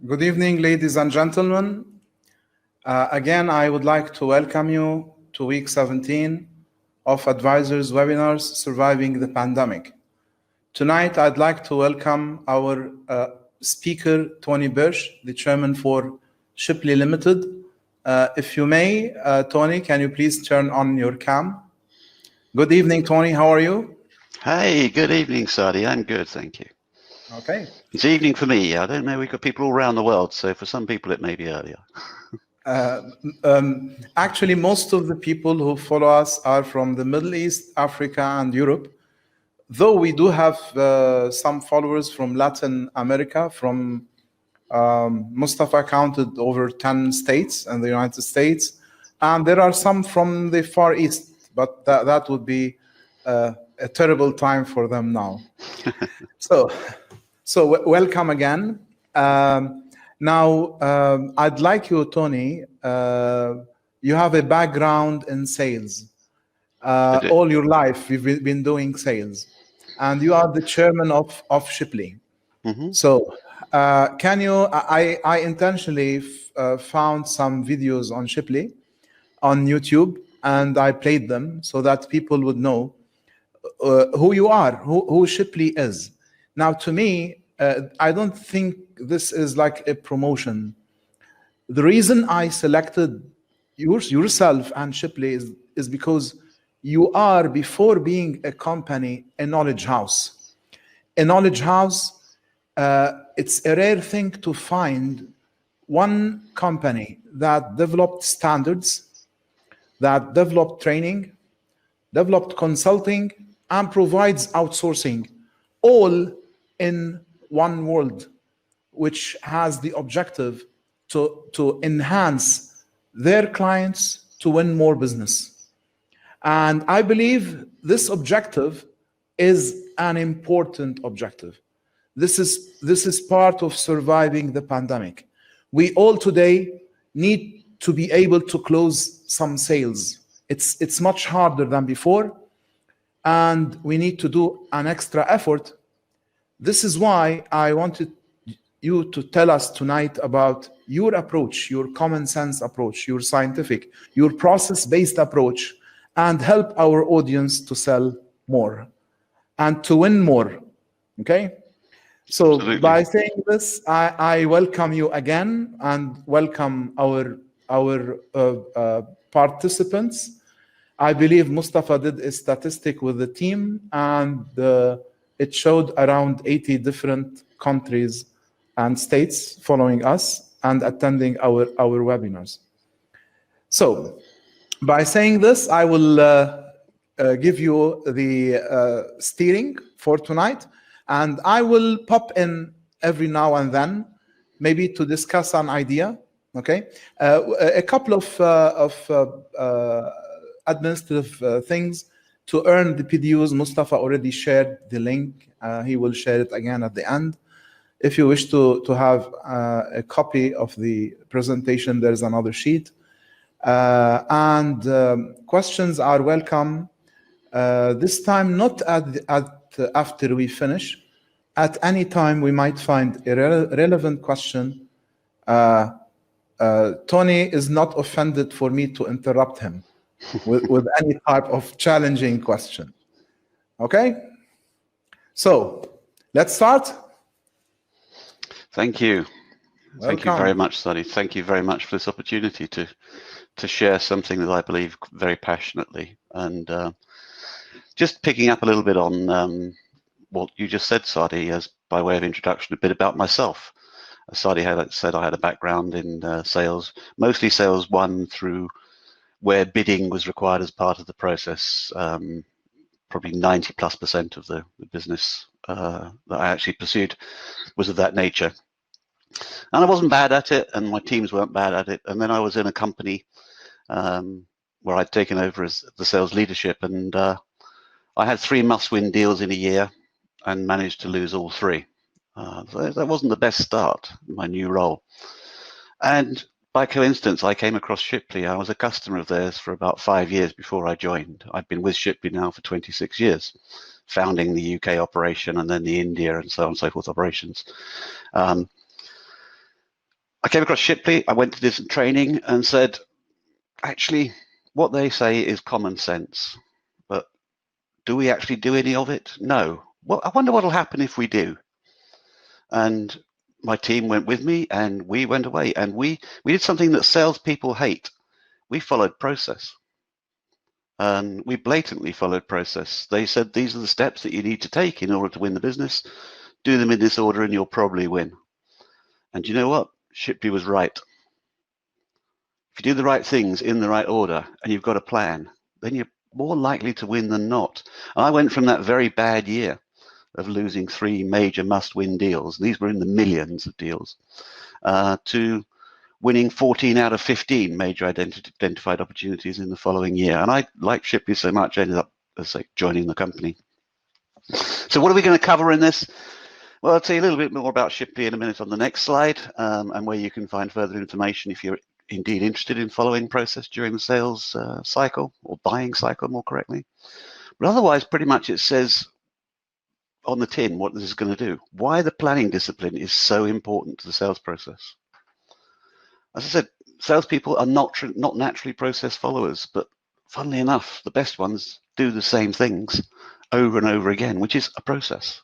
Good evening, ladies and gentlemen. Again, I would like to welcome you to week 17 of Advisors Webinars Surviving the Pandemic. Tonight, I'd like to welcome our speaker, Tony Birch, the chairman for Shipley Limited. If you may, Tony, can you please turn on your cam? Good evening, Tony. How are you? Hey, good evening, Saadi. I'm good, thank you. Okay. It's evening for me. I don't know, we've got people all around the world, so for some people it may be earlier. Actually, most of the people who follow us are from the Middle East, Africa, and Europe, though we do have some followers from Latin America, from Mustafa counted over 10 states in the United States, and there are some from the Far East, but that would be a terrible time for them now. So welcome again. Now, I'd like you, Tony, you have a background in sales. All your life, you've been doing sales. And you are the chairman of Shipley. Mm-hmm. So can you, I intentionally found some videos on Shipley on YouTube, and I played them so that people would know who you are, who Shipley is. Now, to me, I don't think this is like a promotion. The reason I selected yourself and Shipley is because you are, before being a company, a knowledge house. A knowledge house, it's a rare thing to find one company that developed standards, that developed training, developed consulting, and provides outsourcing, all in one world, which has the objective to enhance their clients to win more business. And I believe this objective is an important objective. This is part of surviving the pandemic. We all today need to be able to close some sales. It's much harder than before, and we need to do an extra effort. This is why I wanted you to tell us tonight about your approach, your common sense approach, your scientific, your process-based approach, and help our audience to sell more and to win more. Okay? So absolutely. By saying this, I welcome you again and welcome our participants. I believe Mustafa did a statistic with the team, and it showed around 80 different countries and states following us and attending our webinars. So by saying this, I will give you the steering for tonight, and I will pop in every now and then, maybe to discuss an idea, okay? A couple of administrative things. To earn the PDUs, Mustafa already shared the link. He will share it again at the end. If you wish to have a copy of the presentation, there's another sheet. And questions are welcome. This time, not after we finish. At any time, we might find a relevant question. Tony is not offended for me to interrupt him with any type of challenging question. Okay? So, let's start. Thank you. Welcome. Thank you very much, Saadi. Thank you very much for this opportunity to share something that I believe very passionately. And just picking up a little bit on what you just said, Saadi, as by way of introduction, a bit about myself. Saadi said I had a background in sales, mostly sales one through where bidding was required as part of the process. Probably 90+% of the business that I actually pursued was of that nature. And I wasn't bad at it, and my teams weren't bad at it. And then I was in a company where I'd taken over as the sales leadership, and I had 3 must-win deals in a year and managed to lose all 3. So that wasn't the best start in my new role. And by coincidence, I came across Shipley. I was a customer of theirs for about 5 years before I joined. I've been with Shipley now for 26 years, founding the UK operation and then the India and so on and so forth operations. I came across Shipley. I went to do some training and said, actually, what they say is common sense, but do we actually do any of it? No. Well, I wonder what will happen if we do. And my team went with me, and we went away, and we did something that salespeople hate. We followed process. And we blatantly followed process. They said, these are the steps that you need to take in order to win the business. Do them in this order and you'll probably win. And you know what? Shipley was right. If you do the right things in the right order and you've got a plan, then you're more likely to win than not. I went from that very bad year of losing 3 major must-win deals, these were in the millions of deals, to winning 14 out of 15 major identified opportunities in the following year. And I, like Shipley so much, ended up, as I say, joining the company. So what are we going to cover in this? Well, I'll tell you a little bit more about Shipley in a minute on the next slide, and where you can find further information if you're indeed interested in following process during the sales cycle, or buying cycle more correctly. But otherwise, pretty much it says on the tin what this is going to do, why the planning discipline is so important to the sales process. As I said, salespeople are not naturally process followers, but funnily enough, the best ones do the same things over and over again, which is a process.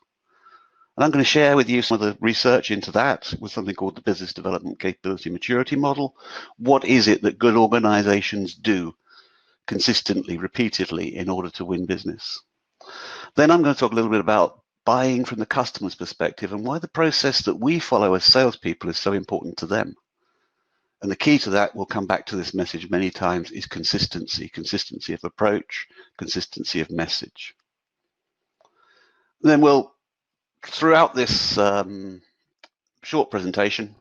And I'm going to share with you some of the research into that with something called the Business Development Capability Maturity Model. What is it that good organizations do consistently, repeatedly, in order to win business? Then I'm going to talk a little bit about buying from the customer's perspective and why the process that we follow as salespeople is so important to them. And the key to that, we'll come back to this message many times, is consistency. Consistency of approach, consistency of message. And then we'll, throughout this short presentation,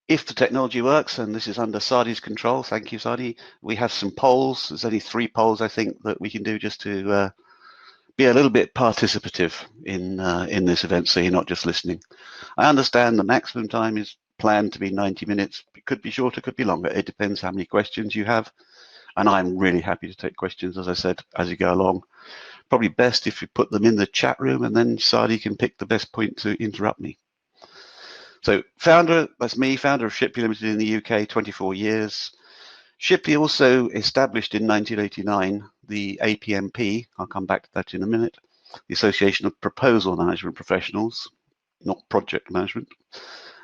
if the technology works, and this is under Saadi's control, thank you, Saadi, we have some polls. There's only 3 polls, I think, that we can do just to be a little bit participative in this event, so you're not just listening. I understand the maximum time is planned to be 90 minutes. It could be shorter, could be longer. It depends how many questions you have. And I'm really happy to take questions, as I said, as you go along. Probably best if you put them in the chat room, and then Saadi can pick the best point to interrupt me. So founder, that's me, founder of Shipley Limited in the UK, 24 years. Shipley also established in 1989 the APMP, I'll come back to that in a minute, the Association of Proposal Management Professionals, not project management.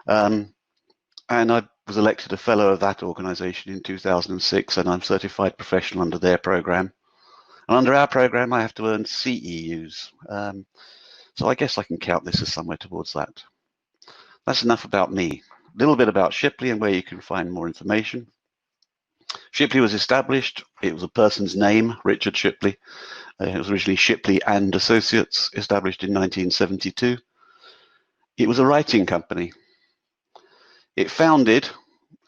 And I was elected a fellow of that organization in 2006, and I'm certified professional under their program. And under our program, I have to earn CEUs. So I guess I can count this as somewhere towards that. That's enough about me. A little bit about Shipley and where you can find more information. Shipley was established, it was a person's name, Richard Shipley. It was originally Shipley and Associates, established in 1972. It was a writing company. It founded,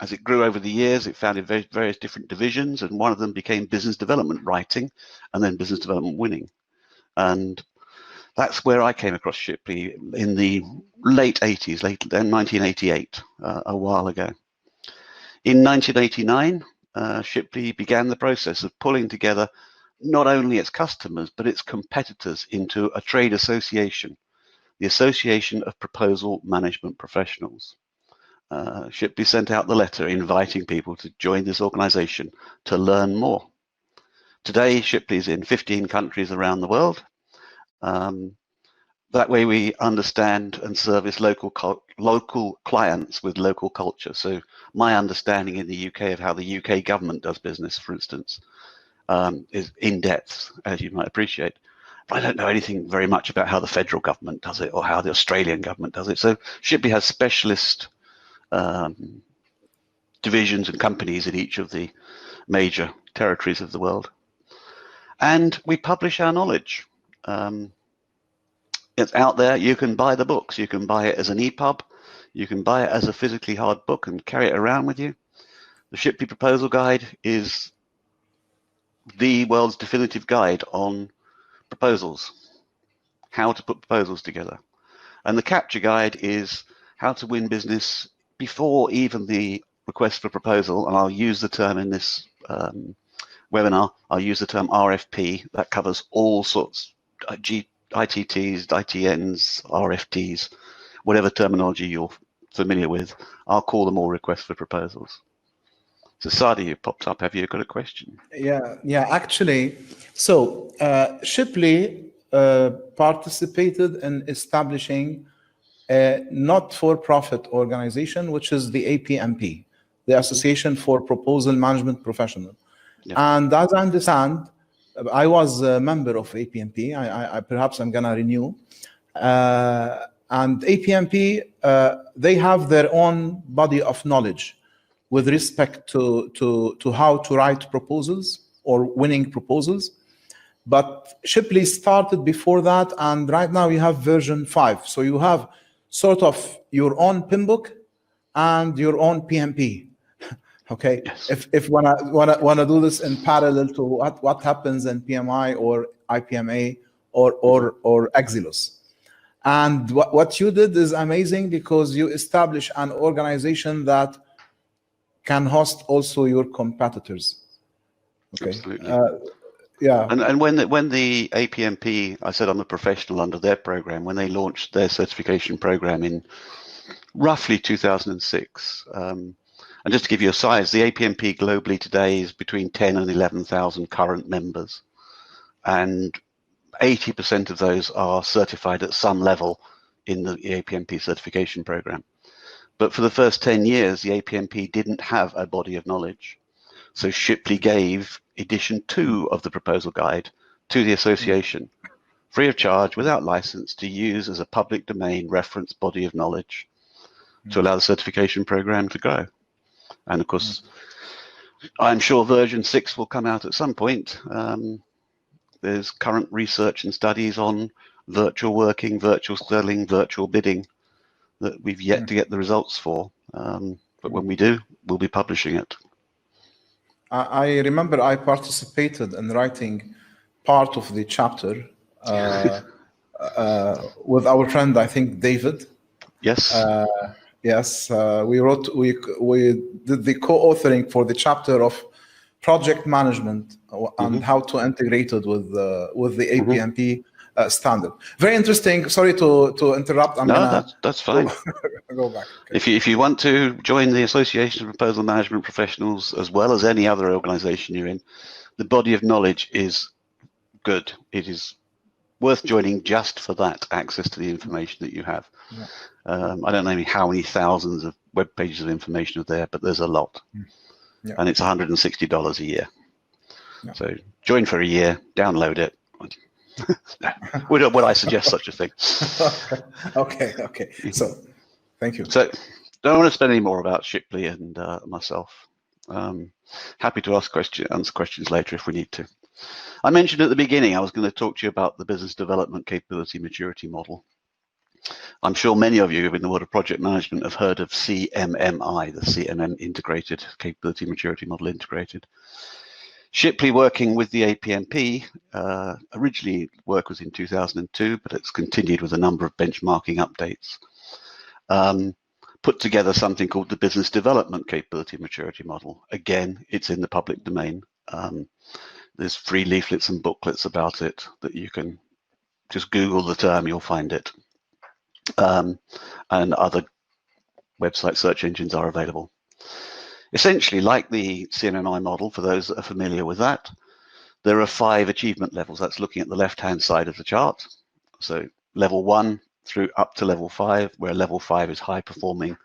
as it grew over the years, it founded various different divisions, and one of them became business development writing, and then business development winning. And that's where I came across Shipley in the late 80s, late 1988, a while ago. In 1989, Shipley began the process of pulling together not only its customers, but its competitors into a trade association, the Association of Proposal Management Professionals. Shipley sent out the letter inviting people to join this organization to learn more. Today, Shipley is in 15 countries around the world. That way we understand and service local clients with local culture. So my understanding in the UK of how the UK government does business, for instance, is in depth, as you might appreciate. But I don't know anything very much about how the federal government does it or how the Australian government does it. So Shipley has specialist divisions and companies in each of the major territories of the world. And we publish our knowledge. It's out there. You can buy the books. You can buy it as an EPUB. You can buy it as a physically hard book and carry it around with you. The Shipley Proposal Guide is the world's definitive guide on proposals, how to put proposals together. And the Capture Guide is how to win business before even the request for proposal. And I'll use the term in this webinar, I'll use the term RFP. That covers all sorts, ITTs, ITNs, RFTs, whatever terminology you're familiar with, I'll call them all requests for proposals. So Saadi, you popped up. Have you got a question? Yeah. Actually, so Shipley participated in establishing a not-for-profit organization, which is the APMP, the Association for Proposal Management Professional. Yeah. And as I understand, I was a member of APMP. Perhaps I'm gonna renew. And APMP, they have their own body of knowledge with respect to how to write proposals or winning proposals. But Shipley started before that, and right now you have version 5. So you have sort of your own PIM book and your own PMP. Okay, yes. If wanna do this in parallel to what happens in PMI or IPMA or Exilus. And what you did is amazing, because you establish an organization that can host also your competitors. Okay. Absolutely. Yeah. And when the APMP, I said I'm a professional under their program, when they launched their certification program in roughly 2006, and just to give you a size, the APMP globally today is between 10 and 11,000 current members, and 80% of those are certified at some level in the APMP certification program. But for the first 10 years, the APMP didn't have a body of knowledge. So Shipley gave edition 2 of the proposal guide to the association, free of charge, without license, to use as a public domain reference body of knowledge to allow the certification program to grow. And of course, I'm sure version 6 will come out at some point. There's current research and studies on virtual working, virtual selling, virtual bidding that we've yet to get the results for. But when we do, we'll be publishing it. I remember I participated in writing part of the chapter with our friend, I think, David. Yes. Yes, we did the co-authoring for the chapter of project management and how to integrate it with the APMP standard. Very interesting. Sorry to interrupt. That's fine. Go back. Okay. If you want to join the Association of Proposal Management Professionals, as well as any other organization you're in, the body of knowledge is good. It is worth joining just for that access to the information that you have. Yeah. I don't know how many thousands of web pages of information are there, but there's a lot. Yeah. And it's $160 a year. Yeah. So join for a year, download it. Would I suggest such a thing? Okay. So, thank you. So, don't want to spend any more about Shipley and myself. Happy to answer questions later if we need to. I mentioned at the beginning I was going to talk to you about the business development capability maturity model. I'm sure many of you in the world of project management have heard of CMMI, the CMM integrated capability maturity model integrated. Shipley, working with the APMP, originally work was in 2002, but it's continued with a number of benchmarking updates. Put together something called the business development capability maturity model. Again, it's in the public domain. There's free leaflets and booklets about it that you can just Google the term, you'll find it. And other website search engines are available. Essentially, like the CMMI model, for those that are familiar with that, there are 5 achievement levels. That's looking at the left-hand side of the chart. So level 1 through up to level 5, where level 5 is high performing.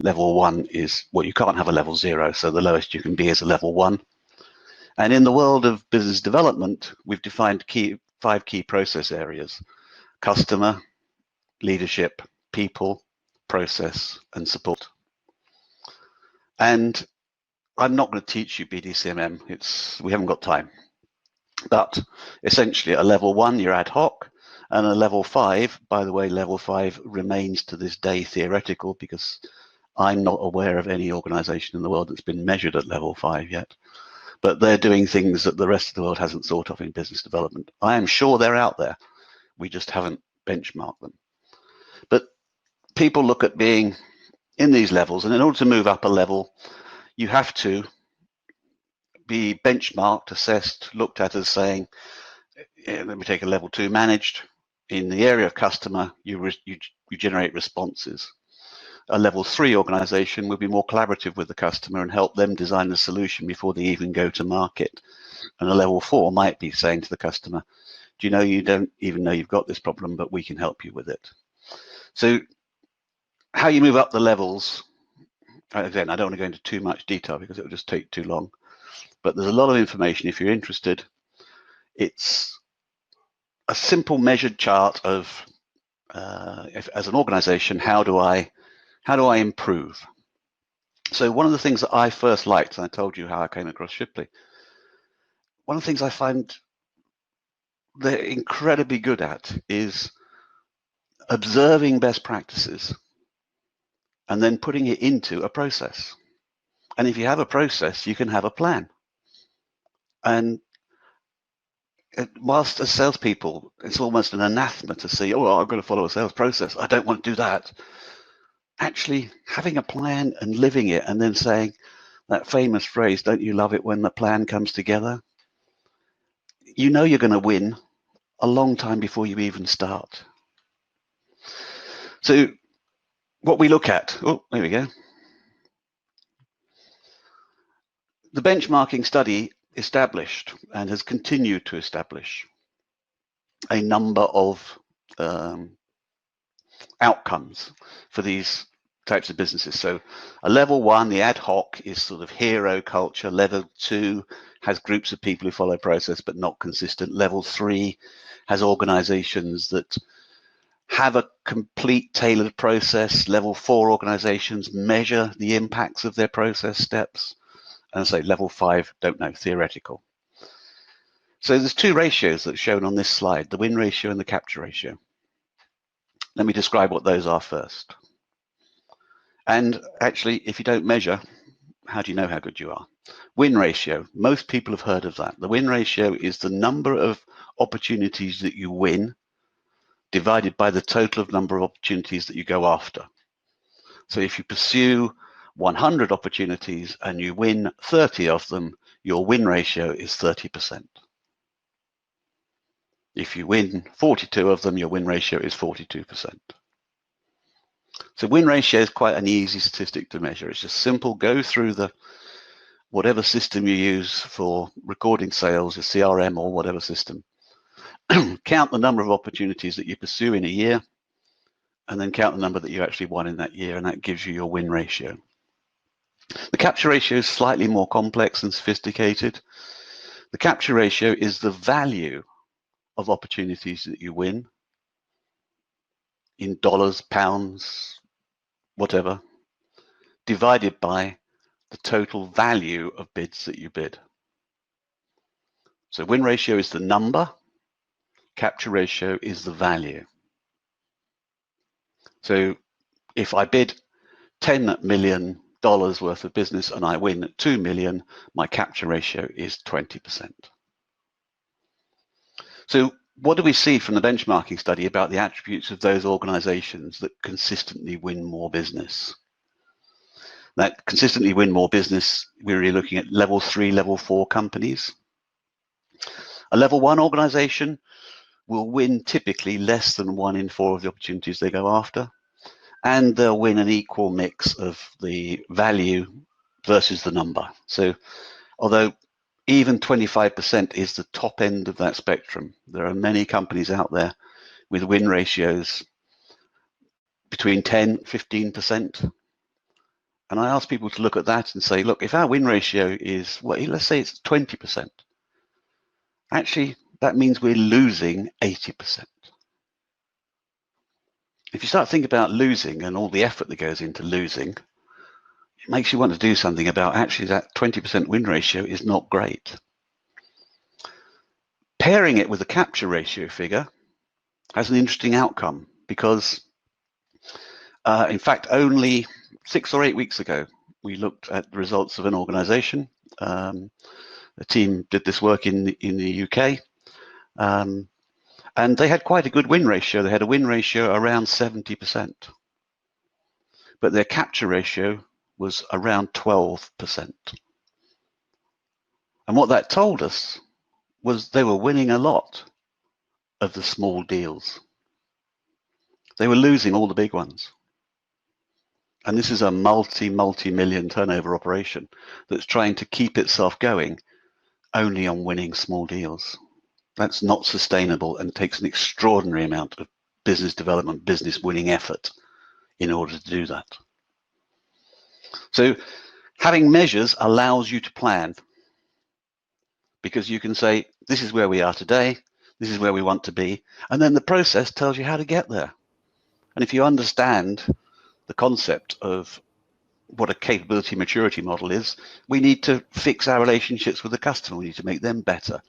Level 1 is, well, you can't have a level 0, so the lowest you can be is a level 1. And in the world of business development, we've defined 5 key process areas: customer, leadership, people, process, and support. And I'm not going to teach you BD-CMM. We haven't got time. But essentially, at level 1, you're ad hoc, and at level 5, by the way, level 5 remains to this day theoretical, because I'm not aware of any organization in the world that's been measured at level 5 yet. But they're doing things that the rest of the world hasn't thought of in business development. I am sure they're out there. We just haven't benchmarked them. But people look at being in these levels, and in order to move up a level, you have to be benchmarked, assessed, looked at as saying, let me take a level 2, managed. In the area of customer, you generate responses. A level 3 organization will be more collaborative with the customer and help them design the solution before they even go to market. And a level 4 might be saying to the customer, do you know, you don't even know you've got this problem, but we can help you with it. So how you move up the levels, again, I don't want to go into too much detail because it will just take too long, but there's a lot of information if you're interested. It's a simple measured chart of, as an organization, how do I improve? So one of the things that I first liked, and I told you how I came across Shipley, one of the things I find they're incredibly good at is observing best practices and then putting it into a process. And if you have a process, you can have a plan. And whilst as salespeople, it's almost an anathema to say, oh, I'm going to follow a sales process. I don't want to do that. Actually, having a plan and living it and then saying that famous phrase, don't you love it when the plan comes together? You know you're going to win a long time before you even start. So what we look at, oh, there we go. The benchmarking study established and has continued to establish a number of outcomes for these types of businesses. So a level 1, the ad hoc, is sort of hero culture. Level 2 has groups of people who follow process but not consistent. Level 3 has organizations that have a complete tailored process. Level 4 organizations measure the impacts of their process steps. And say level 5, don't know, theoretical. So there's 2 ratios that are shown on this slide, the win ratio and the capture ratio. Let me describe what those are first. And actually, if you don't measure, how do you know how good you are? Win ratio, most people have heard of that. The win ratio is the number of opportunities that you win divided by the total of number of opportunities that you go after. So if you pursue 100 opportunities and you win 30 of them, your win ratio is 30%. If you win 42 of them, your win ratio is 42%. So win ratio is quite an easy statistic to measure. It's just simple. Go through the whatever system you use for recording sales, your CRM or whatever system. Count the number of opportunities that you pursue in a year, and then count the number that you actually won in that year, and that gives you your win ratio. The capture ratio is slightly more complex and sophisticated. The capture ratio is the value of opportunities that you win in dollars, pounds, whatever, divided by the total value of bids that you bid. So win ratio is the number, capture ratio is the value. So if I bid $10 million worth of business and I win 2 million, my capture ratio is 20%. So what do we see from the benchmarking study about the attributes of those organizations that consistently win more business? That consistently win more business, we're really looking at level 3, level 4 companies. A level 1 organization will win typically less than 1 in 4 of the opportunities they go after, and they'll win an equal mix of the value versus the number. So although even 25% is the top end of that spectrum, there are many companies out there with win ratios between 10, 15%. And I ask people to look at that and say, look, if our win ratio is, well, let's say it's 20%, actually, that means we're losing 80%. If you start thinking about losing and all the effort that goes into losing, it makes you want to do something about actually that 20% win ratio is not great. Pairing it with a capture ratio figure has an interesting outcome because, in fact, only 6 or 8 weeks ago, we looked at the results of an organization. The team did this work in the UK. And they had quite a good win ratio. They had a win ratio around 70%. But their capture ratio was around 12%. And what that told us was they were winning a lot of the small deals. They were losing all the big ones. And this is a multi-million turnover operation that's trying to keep itself going only on winning small deals. That's not sustainable and takes an extraordinary amount of business development, business winning effort in order to do that. So having measures allows you to plan, because you can say, this is where we are today, this is where we want to be, and then the process tells you how to get there. And if you understand the concept of what a capability maturity model is, we need to fix our relationships with the customer. We need to make them better.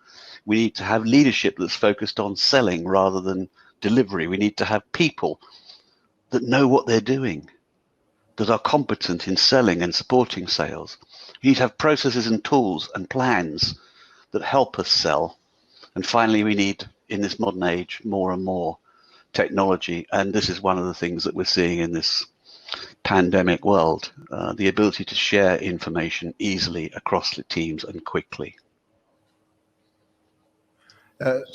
We need to have leadership that's focused on selling rather than delivery. We need to have people that know what they're doing, that are competent in selling and supporting sales. You need to have processes and tools and plans that help us sell. And finally, we need, in this modern age, more and more technology. And this is one of the things that we're seeing in this pandemic world, the ability to share information easily across the teams and quickly.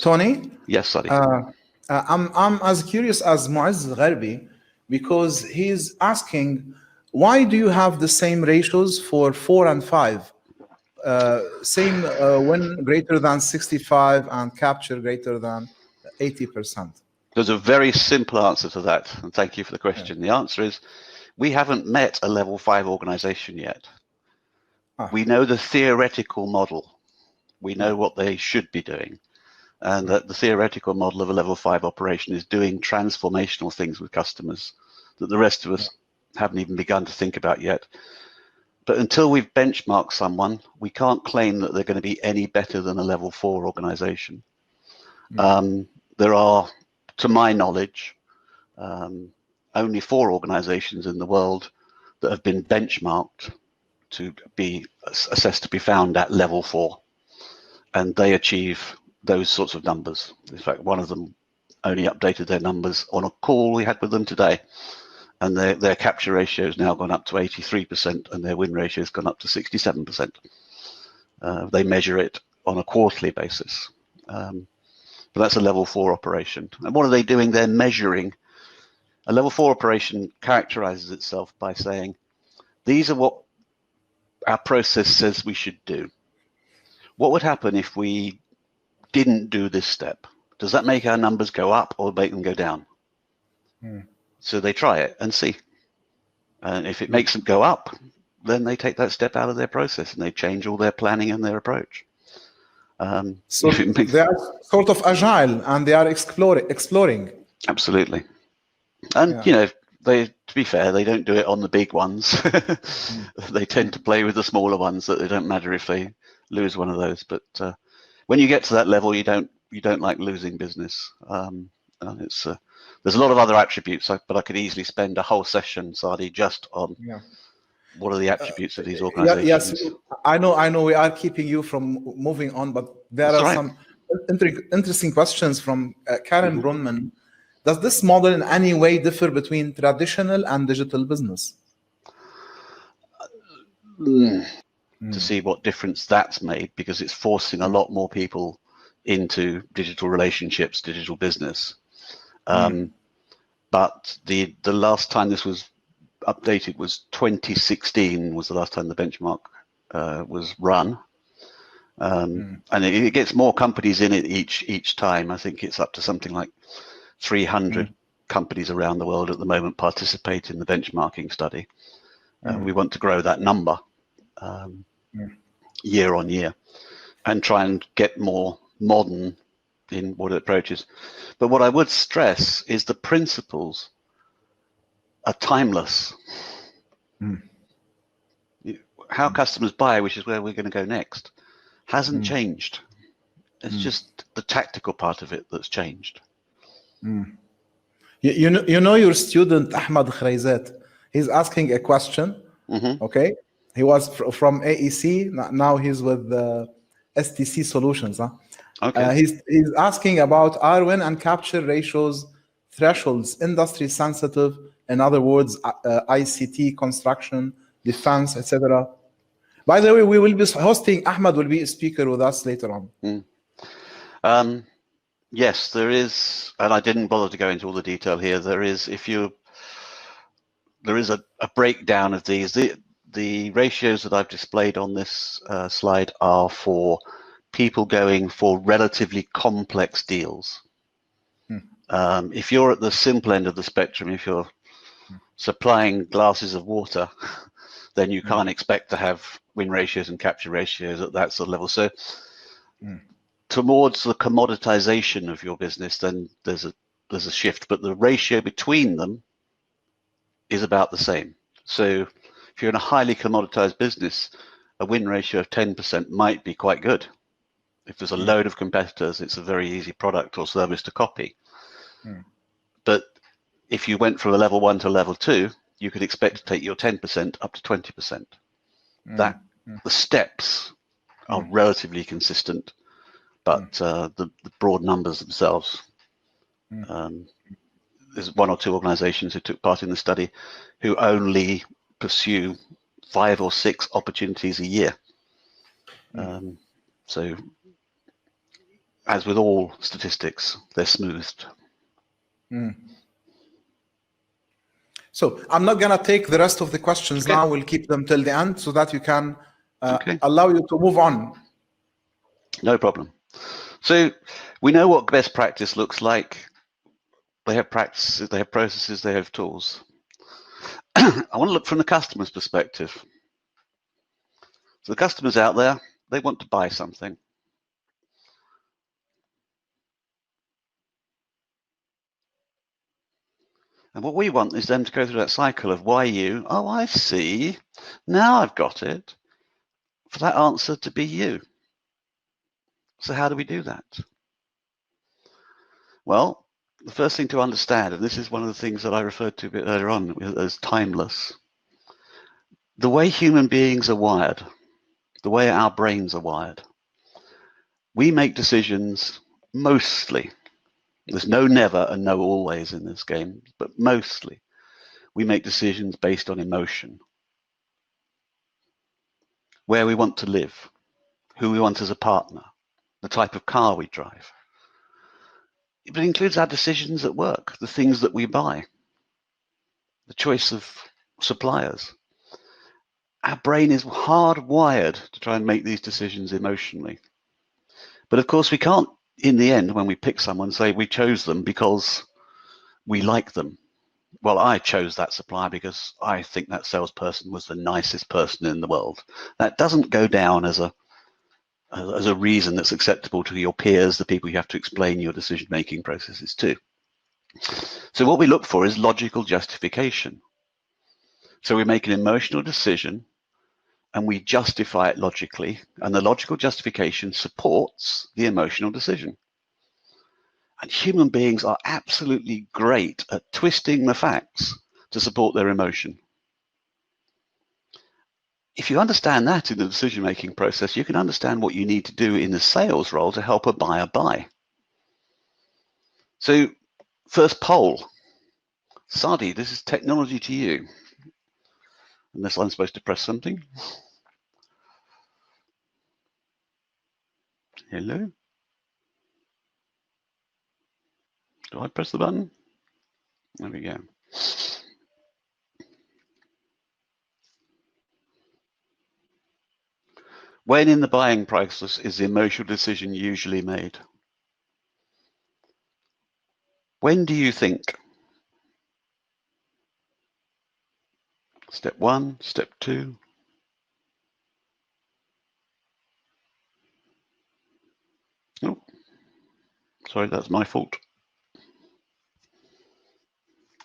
Tony? Yes, Saadi. I'm as curious as Mu'azz Gharbi, because he's asking, why do you have the same ratios for 4 and 5? Same win greater than 65 and capture greater than 80%. There's a very simple answer to that, and thank you for the question. The answer is, we haven't met a level 5 organization yet. We know the theoretical model. We know what they should be doing. And that the theoretical model of a level 5 operation is doing transformational things with customers that the rest of us haven't even begun to think about yet. But until we've benchmarked someone, we can't claim that they're going to be any better than a level 4 organization. There are, to my knowledge, only 4 organizations in the world that have been benchmarked to be assessed to be found at level 4, and they achieve those sorts of numbers. In fact, one of them only updated their numbers on a call we had with them today, and their capture ratio has now gone up to 83%, and their win ratio has gone up to 67%. They measure it on a quarterly basis, but that's a level 4 operation. And what are they doing? They're measuring. A level 4 operation characterizes itself by saying, these are what our process says we should do. What would happen if we didn't do this step? Does that make our numbers go up or make them go down? So they try it and see. And if it makes them go up, then they take that step out of their process and they change all their planning and their approach. So they are sort of agile and they are exploring. Absolutely. And, you know, to be fair, they don't do it on the big ones. They tend to play with the smaller ones, that it don't matter if they lose one of those. But when you get to that level, you don't like losing business. And it's there's a lot of other attributes, but I could easily spend a whole session, Saadi, just on what are the attributes of these organizations. Yes, I know we are keeping you from moving on, but there are some interesting questions from Karen Brunman. Does this model in any way differ between traditional and digital business? To see what difference that's made, because it's forcing a lot more people into digital relationships, digital business. But the last time this was updated was 2016 was the last time the benchmark was run. And it gets more companies in it each time. I think it's up to something like 300 companies around the world at the moment participate in the benchmarking study. We want to grow that number year on year and try and get more modern in what it approaches. But what I would stress is the principles are timeless. How customers buy, which is where we're going to go next, hasn't changed. It's just the tactical part of it that's changed. You know your student Ahmad Khraizat, he's asking a question. Okay, he was from AEC, now he's with STC Solutions. Okay. He's asking about are win and capture ratios thresholds industry sensitive? In other words, ICT, construction, defense, etc. By the way, we will be hosting, Ahmad will be a speaker with us later on. Yes, there is, and I didn't bother to go into all the detail here. There is, if you there is a breakdown of these. The ratios that I've displayed on this slide are for people going for relatively complex deals. If you're at the simple end of the spectrum, if you're supplying glasses of water, then you can't expect to have win ratios and capture ratios at that sort of level. So towards the commoditization of your business, then there's a shift, but the ratio between them is about the same. So if you're in a highly commoditized business, a win ratio of 10% might be quite good. If there's a load of competitors, it's a very easy product or service to copy. But if you went from a level 1 to level 2, you could expect to take your 10% up to 20%. The steps are relatively consistent, but the broad numbers themselves. There's 1 or 2 organizations who took part in the study who only pursue 5 or 6 opportunities a year. So as with all statistics, they're smoothed. So I'm not going to take the rest of the questions now. We'll keep them till the end so that you can allow you to move on. No problem. So we know what best practice looks like. They have practices, they have processes, they have tools. I want to look from the customer's perspective. So the customers out there, they want to buy something. And what we want is them to go through that cycle of why you, oh, I see, now I've got it, for that answer to be you. So how do we do that? Well, the first thing to understand, and this is one of the things that I referred to a bit earlier on as timeless, the way human beings are wired, the way our brains are wired, we make decisions mostly. There's no never and no always in this game, but mostly we make decisions based on emotion. Where we want to live, who we want as a partner, the type of car we drive. It includes our decisions at work, the things that we buy, the choice of suppliers. Our brain is hardwired to try and make these decisions emotionally. But of course, we can't, in the end, when we pick someone, say we chose them because we like them. Well, I chose that supplier because I think that salesperson was the nicest person in the world. That doesn't go down as a reason that's acceptable to your peers, the people you have to explain your decision-making processes to. So what we look for is logical justification. So we make an emotional decision and we justify it logically, and the logical justification supports the emotional decision. And human beings are absolutely great at twisting the facts to support their emotion. If you understand that in the decision-making process, you can understand what you need to do in the sales role to help a buyer buy. So, first poll. Saadi, this is technology to you. Unless I'm supposed to press something. Hello? Do I press the button? There we go. When in the buying process is the emotional decision usually made? When do you think? Step 1, step 2. Oh, sorry, that's my fault.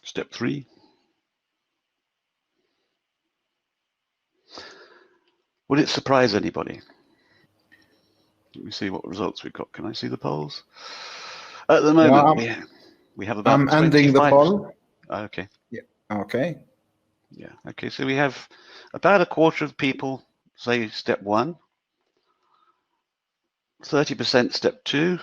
Step 3. Would it surprise anybody? Let me see what results we've got. Can I see the polls? At the moment, we have about 25. I'm ending the poll. Okay. Yeah. Okay. Yeah. Okay. So we have about a quarter of people say step 1, 30% step 2.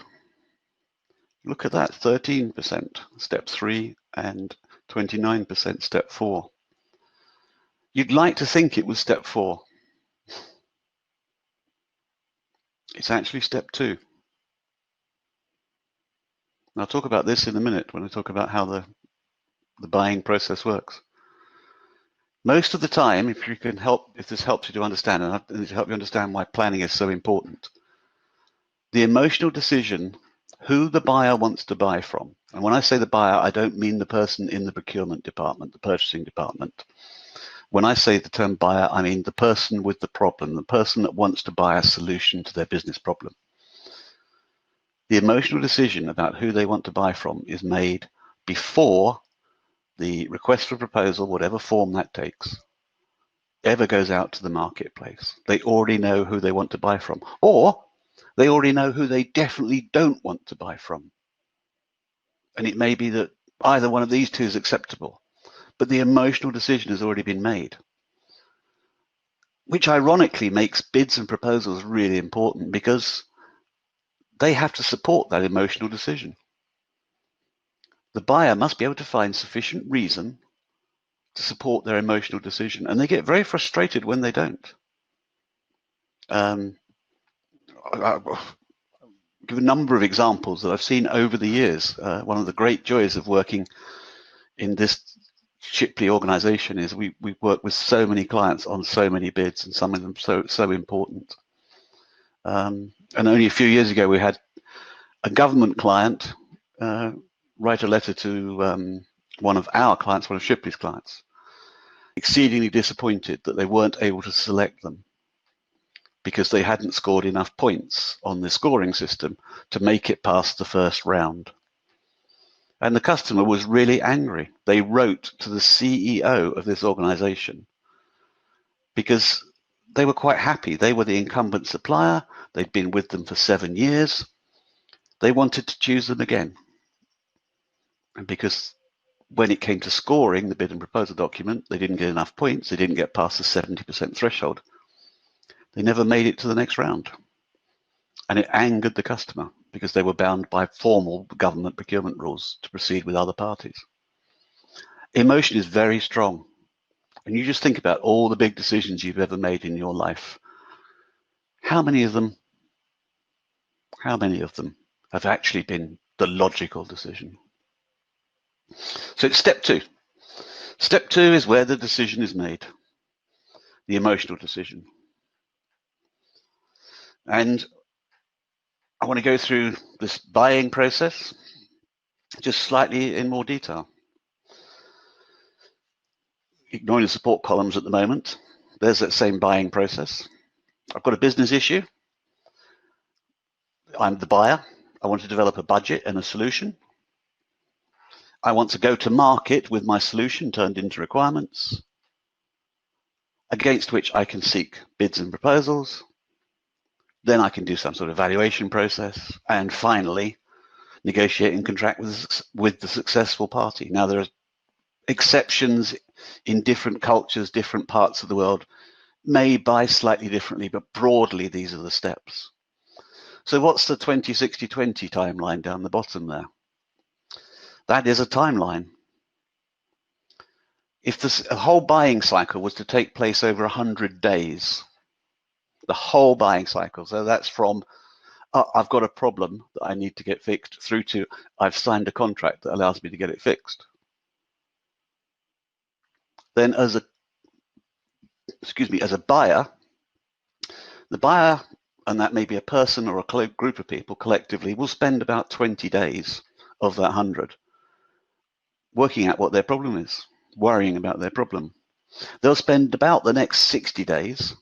Look at that, 13% step 3 and 29% step 4. You'd like to think it was step 4. It's actually step 2. And I'll talk about this in a minute when I talk about how the buying process works. Most of the time, if this helps you to understand, and to help you understand why planning is so important, the emotional decision, who the buyer wants to buy from, and when I say the buyer, I don't mean the person in the procurement department, the purchasing department. When I say the term buyer, I mean the person with the problem, the person that wants to buy a solution to their business problem. The emotional decision about who they want to buy from is made before the request for proposal, whatever form that takes, ever goes out to the marketplace. They already know who they want to buy from, or they already know who they definitely don't want to buy from. And it may be that either one of these two is acceptable, but the emotional decision has already been made, which ironically makes bids and proposals really important because they have to support that emotional decision. The buyer must be able to find sufficient reason to support their emotional decision, and they get very frustrated when they don't. I'll give a number of examples that I've seen over the years. One of the great joys of working in this Shipley organization is we work with so many clients on so many bids, and some of them so important. And only a few years ago, we had a government client write a letter to one of our clients, one of Shipley's clients, exceedingly disappointed that they weren't able to select them because they hadn't scored enough points on the scoring system to make it past the first round. And the customer was really angry. They wrote to the CEO of this organization because they were quite happy. They were the incumbent supplier. They'd been with them for 7 years. They wanted to choose them again. And because when it came to scoring the bid and proposal document, they didn't get enough points. They didn't get past the 70% threshold. They never made it to the next round. And it angered the customer because they were bound by formal government procurement rules to proceed with other parties. Emotion is very strong. And you just think about all the big decisions you've ever made in your life. How many of them have actually been the logical decision? So it's step two. Step two is where the decision is made, the emotional decision. And I want to go through this buying process just slightly in more detail. Ignoring the support columns at the moment, there's that same buying process. I've got a business issue. I'm the buyer. I want to develop a budget and a solution. I want to go to market with my solution turned into requirements, against which I can seek bids and proposals. Then I can do some sort of valuation process, and finally negotiate and contract with the successful party. Now, there are exceptions in different cultures, different parts of the world, may buy slightly differently, but broadly these are the steps. So what's the 20-60-20 timeline down the bottom there? That is a timeline. If this whole buying cycle was to take place over 100 days, the whole buying cycle, so that's from I've got a problem that I need to get fixed through to I've signed a contract that allows me to get it fixed. Then as a buyer, the buyer, and that may be a person or a group of people collectively, will spend about 20 days of that 100 working out what their problem is, worrying about their problem. They'll spend about the next 60 days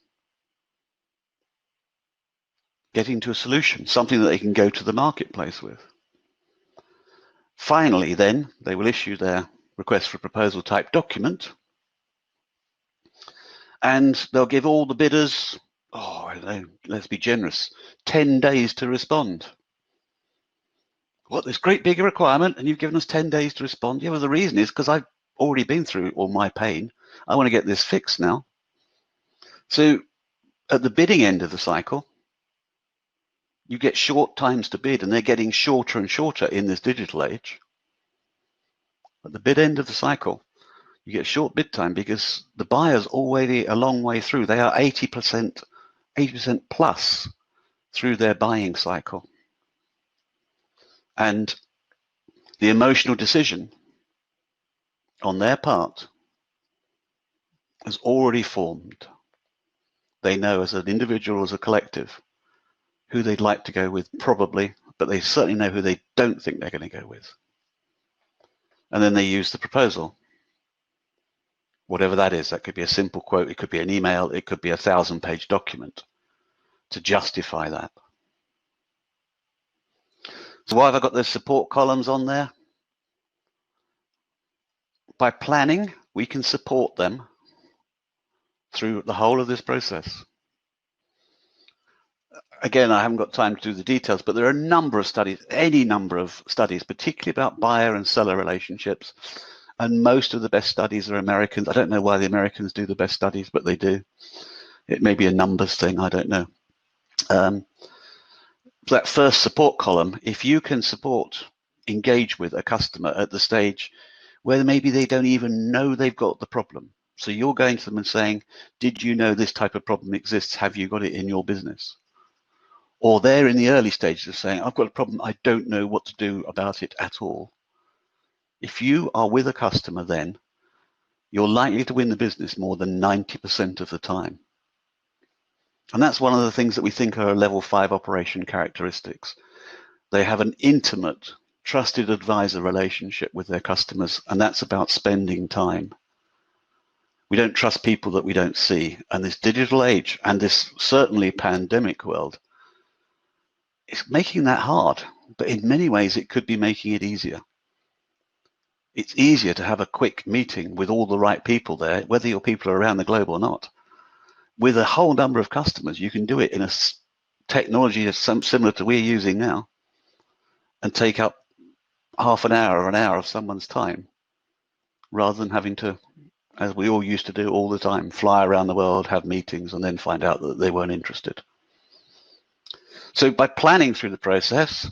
getting to a solution, something that they can go to the marketplace with. Finally, then, they will issue their request for proposal type document, and they'll give all the bidders, let's be generous, 10 days to respond. What, this great big requirement, and you've given us 10 days to respond? Yeah, well, the reason is because I've already been through all my pain. I want to get this fixed now. So at the bidding end of the cycle, you get short times to bid, and they're getting shorter and shorter in this digital age. At the bid end of the cycle, you get short bid time because the buyer's already a long way through. They are 80% plus through their buying cycle. And the emotional decision on their part has already formed. They know as an individual, as a collective, who they'd like to go with, probably, but they certainly know who they don't think they're going to go with. And then they use the proposal, whatever that is. That could be a simple quote, it could be an email, it could be a 1,000-page document to justify that. So why have I got those support columns on there? By planning, we can support them through the whole of this process. Again, I haven't got time to do the details, but there are a number of studies, any number of studies, particularly about buyer and seller relationships. And most of the best studies are Americans. I don't know why the Americans do the best studies, but they do. It may be a numbers thing, I don't know. That first support column, if you can engage with a customer at the stage where maybe they don't even know they've got the problem. So you're going to them and saying, did you know this type of problem exists? Have you got it in your business? Or they're in the early stages of saying, I've got a problem, I don't know what to do about it at all. If you are with a customer then, you're likely to win the business more than 90% of the time. And that's one of the things that we think are level 5 operation characteristics. They have an intimate, trusted advisor relationship with their customers, and that's about spending time. We don't trust people that we don't see. And this digital age, and this certainly pandemic world, it's making that hard, but in many ways it could be making it easier. It's easier to have a quick meeting with all the right people there, whether your people are around the globe or not. With a whole number of customers, you can do it in a technology that's similar to we're using now and take up half an hour or an hour of someone's time rather than having to, as we all used to do all the time, fly around the world, have meetings, and then find out that they weren't interested. So by planning through the process,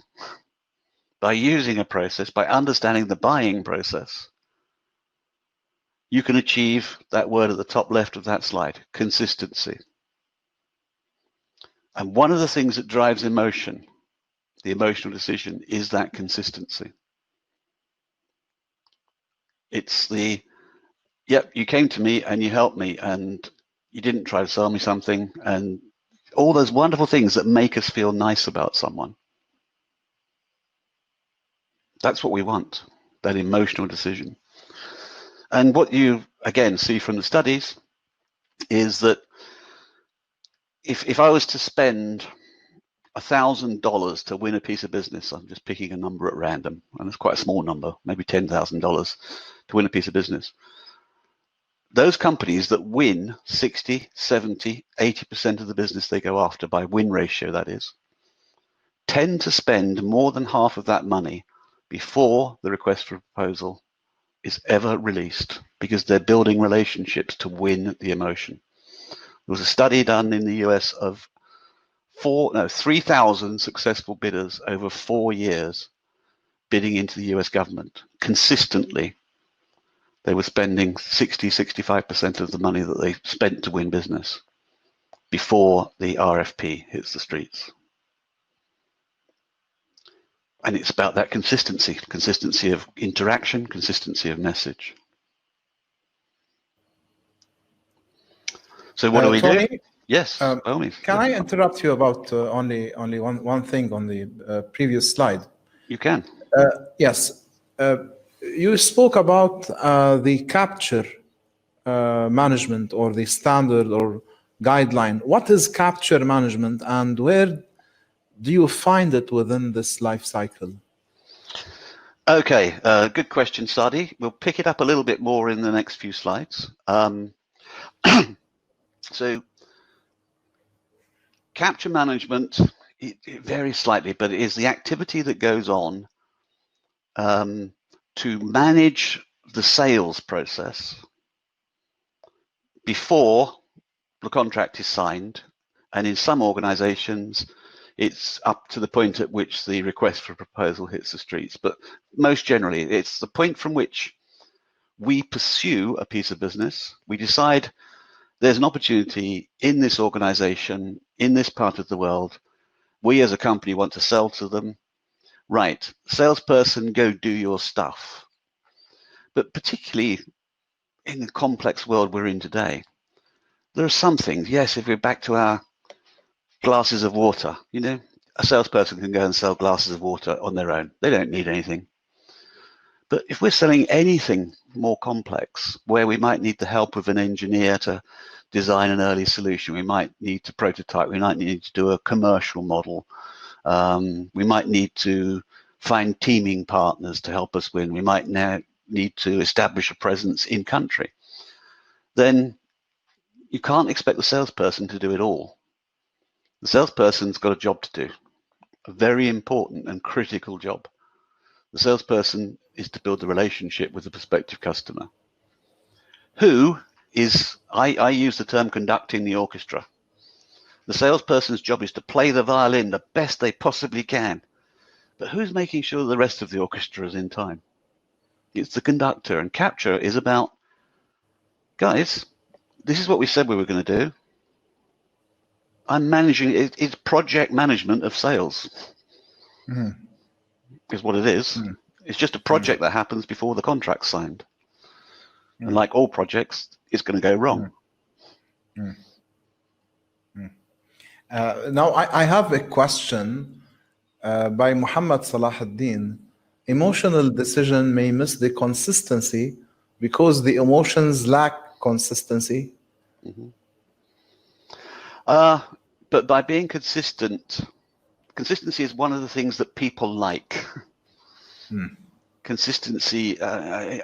by using a process, by understanding the buying process, you can achieve that word at the top left of that slide, consistency. And one of the things that drives emotion, the emotional decision, is that consistency. It's the, yep, you came to me and you helped me and you didn't try to sell me something, and all those wonderful things that make us feel nice about someone. That's what we want, that emotional decision. And what you, again, see from the studies is that if I was to spend $1,000 to win a piece of business, I'm just picking a number at random, and it's quite a small number, maybe $10,000 to win a piece of business. Those companies that win 60, 70, 80% of the business they go after by win ratio, that is, tend to spend more than half of that money before the request for proposal is ever released, because they're building relationships to win the emotion. There was a study done in the US of 3,000 successful bidders over 4 years bidding into the US government. Consistently, they were spending 60, 65% of the money that they spent to win business before the RFP hits the streets. And it's about that consistency of interaction, consistency of message. So what do we Tony, do? Yes, can I interrupt you about only one thing on the previous slide? You can. Yes. You spoke about the capture management, or the standard or guideline. What is capture management, and where do you find it within this life cycle? Okay, good question, Saadi. We'll pick it up a little bit more in the next few slides. So capture management, it varies slightly, but it is the activity that goes on to manage the sales process before the contract is signed, and in some organizations it's up to the point at which the request for proposal hits the streets, but most generally it's the point from which we pursue a piece of business. We decide there's an opportunity in this organization, in this part of the world, we as a company want to sell to them. Right, salesperson, go do your stuff. But particularly in the complex world we're in today, there are some things, yes, if we're back to our glasses of water, you know, a salesperson can go and sell glasses of water on their own. They don't need anything. But if we're selling anything more complex, where we might need the help of an engineer to design an early solution, we might need to prototype, we might need to do a commercial model, we might need to find teaming partners to help us win, we might now need to establish a presence in country, then you can't expect the salesperson to do it all. The salesperson's got a job to do, a very important and critical job. The salesperson is to build the relationship with the prospective customer, who is, I use the term conducting the orchestra. The salesperson's job is to play the violin the best they possibly can, but who's making sure the rest of the orchestra is in time? It's the conductor, and capture is about, guys, this is what we said we were going to do. I'm managing it. It's project management of sales, is what it is. It's just a project that happens before the contract's signed. And like all projects, it's going to go wrong. Now, I have a question by Muhammad Salahuddin. Emotional decision may miss the consistency because the emotions lack consistency. But by being consistent, consistency is one of the things that people like. Consistency, even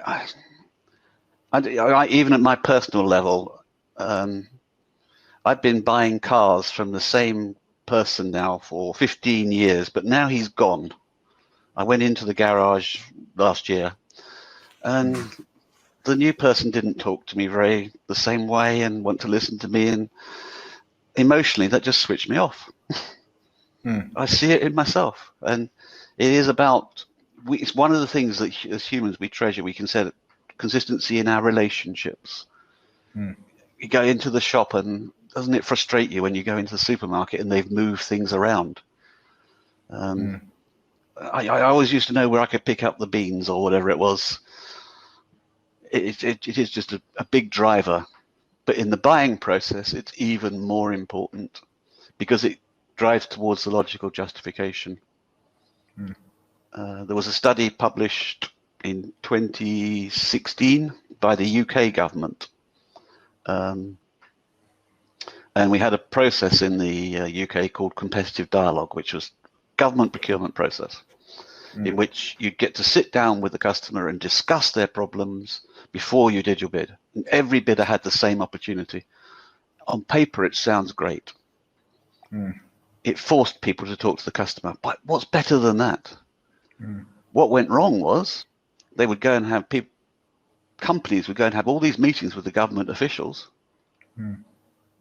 at my personal level, I've been buying cars from the same person now for 15 years, but now he's gone. I went into the garage last year, and the new person didn't talk to me the same way and want to listen to me, and emotionally that just switched me off. I see it in myself, and it is about, it's one of the things that as humans we treasure. We can say consistency in our relationships. You go into the shop, and doesn't it frustrate you when you go into the supermarket and they've moved things around? I always used to know where I could pick up the beans or whatever it was. It is just a big driver. But in the buying process, it's even more important because it drives towards the logical justification. There was a study published in 2016 by the UK government. And we had a process in the UK called competitive dialogue, which was government procurement process, in which you'd get to sit down with the customer and discuss their problems before you did your bid. And every bidder had the same opportunity. On paper, it sounds great. It forced people to talk to the customer. But what's better than that? What went wrong was they would go and have companies would go and have all these meetings with the government officials, and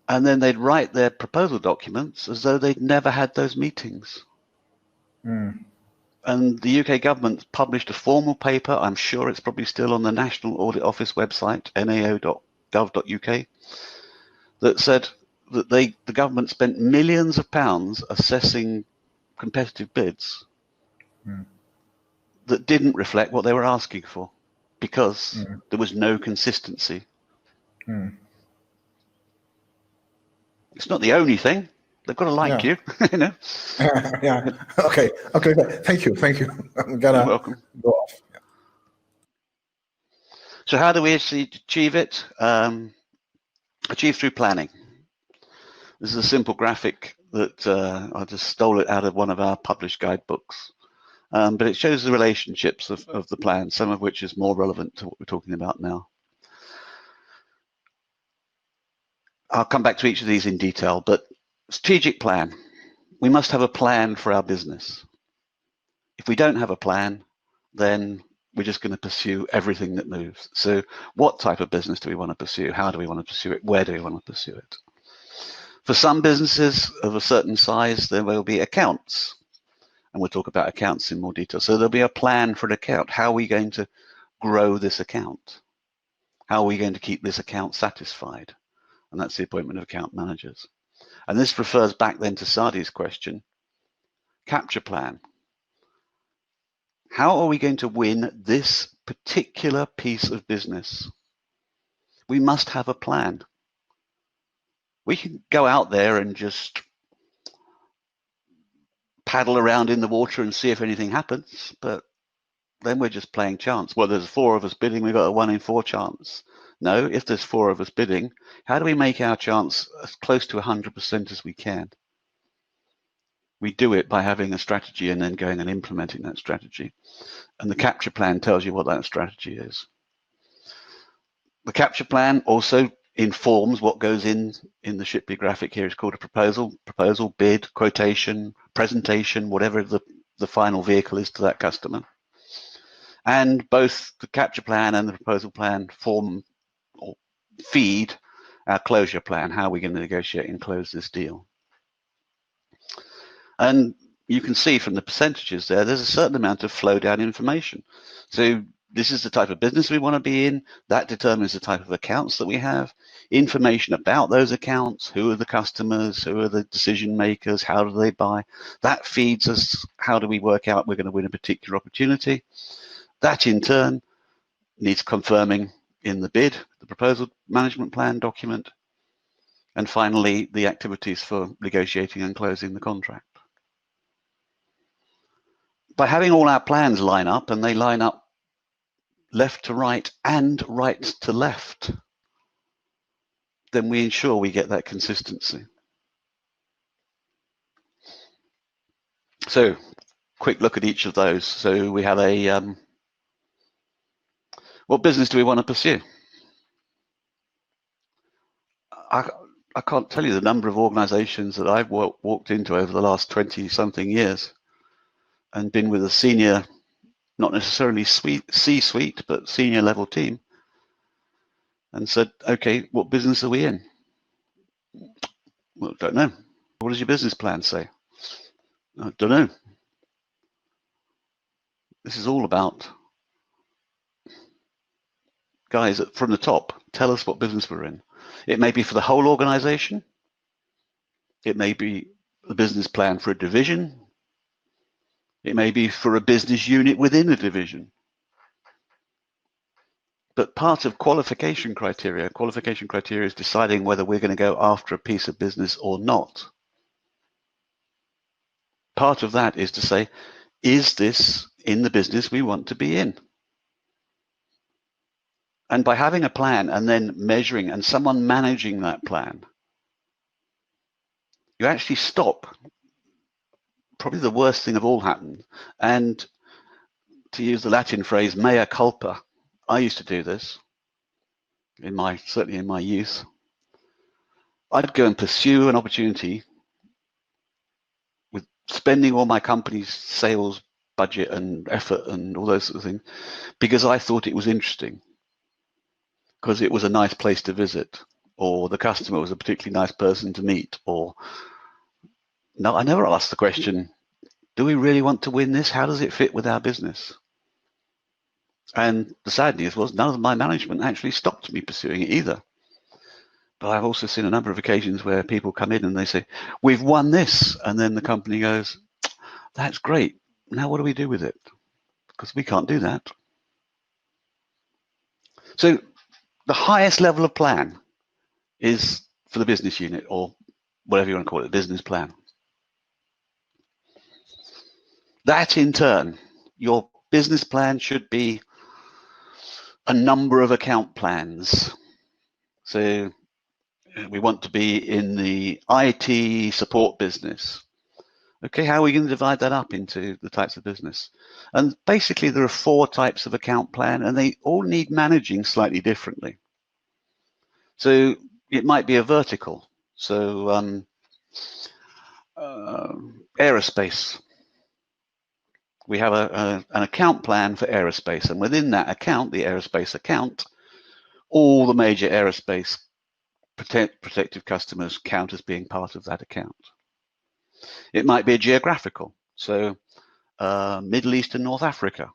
then they'd write their proposal documents as though they'd never had those meetings. And the UK government published a formal paper, I'm sure it's probably still on the National Audit Office website, nao.gov.uk, that said that the government spent millions of pounds assessing competitive bids that didn't reflect what they were asking for because there was no consistency. It's not the only thing. They've got to like you, you know. Okay. Thank you. I'm gonna welcome. Go off. So how do we achieve it? Achieve through planning. This is a simple graphic that I just stole it out of one of our published guidebooks. But it shows the relationships of the plan, some of which is more relevant to what we're talking about now. I'll come back to each of these in detail, but strategic plan. We must have a plan for our business. If we don't have a plan, then we're just going to pursue everything that moves. So what type of business do we want to pursue? How do we want to pursue it? Where do we want to pursue it? For some businesses of a certain size, there will be accounts. And we'll talk about accounts in more detail. So there'll be a plan for an account. How are we going to grow this account? How are we going to keep this account satisfied? And that's the appointment of account managers. And this refers back then to Saadi's question. Capture plan. How are we going to win this particular piece of business? We must have a plan. We can go out there and just paddle around in the water and see if anything happens, but then we're just playing chance. Well, there's 4 of us bidding, we've got a 1 in 4 chance. No, if there's 4 of us bidding, how do we make our chance as close to 100% as we can? We do it by having a strategy and then going and implementing that strategy. And the capture plan tells you what that strategy is. The capture plan also informs what goes in the Shipley graphic here. It's called a proposal, bid, quotation, presentation, whatever the final vehicle is to that customer. And both the capture plan and the proposal plan form or feed our closure plan, how we're going to negotiate and close this deal. And you can see from the percentages there, there's a certain amount of flow down information. So this is the type of business we want to be in. That determines the type of accounts that we have. Information about those accounts, who are the customers, who are the decision makers, how do they buy. That feeds us, how do we work out we're going to win a particular opportunity. That in turn needs confirming in the bid, the proposal management plan document, and finally the activities for negotiating and closing the contract. By having all our plans line up, and they line up left to right and right to left, then we ensure we get that consistency. So, quick look at each of those. So we have a, what business do we want to pursue? I can't tell you the number of organizations that I've walked into over the last 20-something years and been with a senior, not necessarily C-suite, but senior level team, and said, okay, what business are we in? Well, don't know. What does your business plan say? I don't know. This is all about, guys from the top, tell us what business we're in. It may be for the whole organization. It may be the business plan for a division. It may be for a business unit within a division. But part of qualification criteria is deciding whether we're going to go after a piece of business or not. Part of that is to say, is this in the business we want to be in? And by having a plan and then measuring and someone managing that plan, you actually stop. Probably the worst thing of all happened. And to use the Latin phrase, mea culpa, I used to do this certainly in my youth. I'd go and pursue an opportunity with spending all my company's sales budget and effort and all those sort of things because I thought it was interesting, because it was a nice place to visit, or the customer was a particularly nice person to meet, or no, I never asked the question, do we really want to win this? How does it fit with our business? And the sad news was none of my management actually stopped me pursuing it either. But I've also seen a number of occasions where people come in and they say, we've won this. And then the company goes, that's great. Now what do we do with it? Because we can't do that. So the highest level of plan is for the business unit, or whatever you want to call it, business plan. That in turn, your business plan should be a number of account plans. So we want to be in the IT support business. Okay, how are we going to divide that up into the types of business? And basically there are 4 types of account plan, and they all need managing slightly differently. So it might be a vertical. So aerospace. We have an account plan for aerospace, and within that account, the aerospace account, all the major aerospace protective customers count as being part of that account. It might be a geographical, so Middle East and North Africa,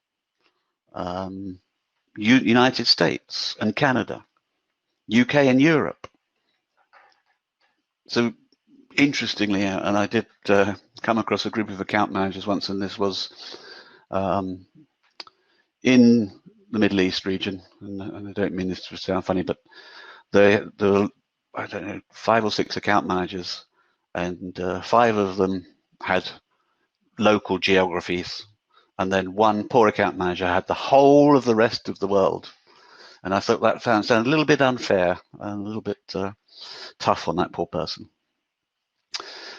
United States and Canada, UK and Europe. So interestingly, and I did come across a group of account managers once, and this was in the Middle East region, and I don't mean this to sound funny, but the I don't know, 5 or 6 account managers, and 5 of them had local geographies, and then 1 poor account manager had the whole of the rest of the world. And I thought that sounded a little bit unfair and a little bit tough on that poor person.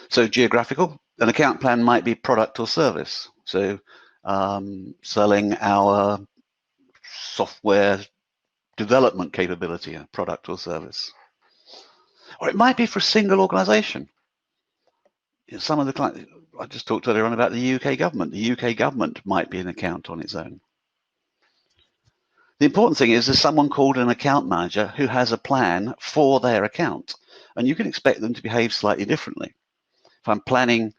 So geographical, an account plan might be product or service. So selling our software development capability, a product or service. Or it might be for a single organization. Some of the clients, I just talked earlier on about the UK government. The UK government might be an account on its own. The important thing is there's someone called an account manager who has a plan for their account, and you can expect them to behave slightly differently. If I'm planning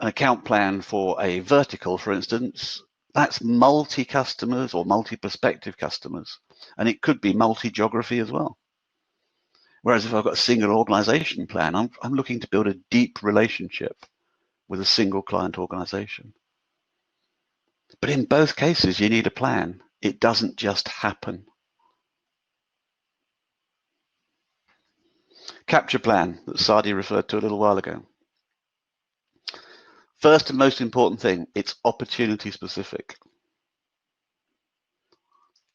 an account plan for a vertical, for instance, that's multi-customers or multi-prospective customers, and it could be multi-geography as well. Whereas if I've got a single organization plan, I'm looking to build a deep relationship with a single client organization. But in both cases, you need a plan. It doesn't just happen. Capture plan that Saadi referred to a little while ago. First and most important thing, it's opportunity specific.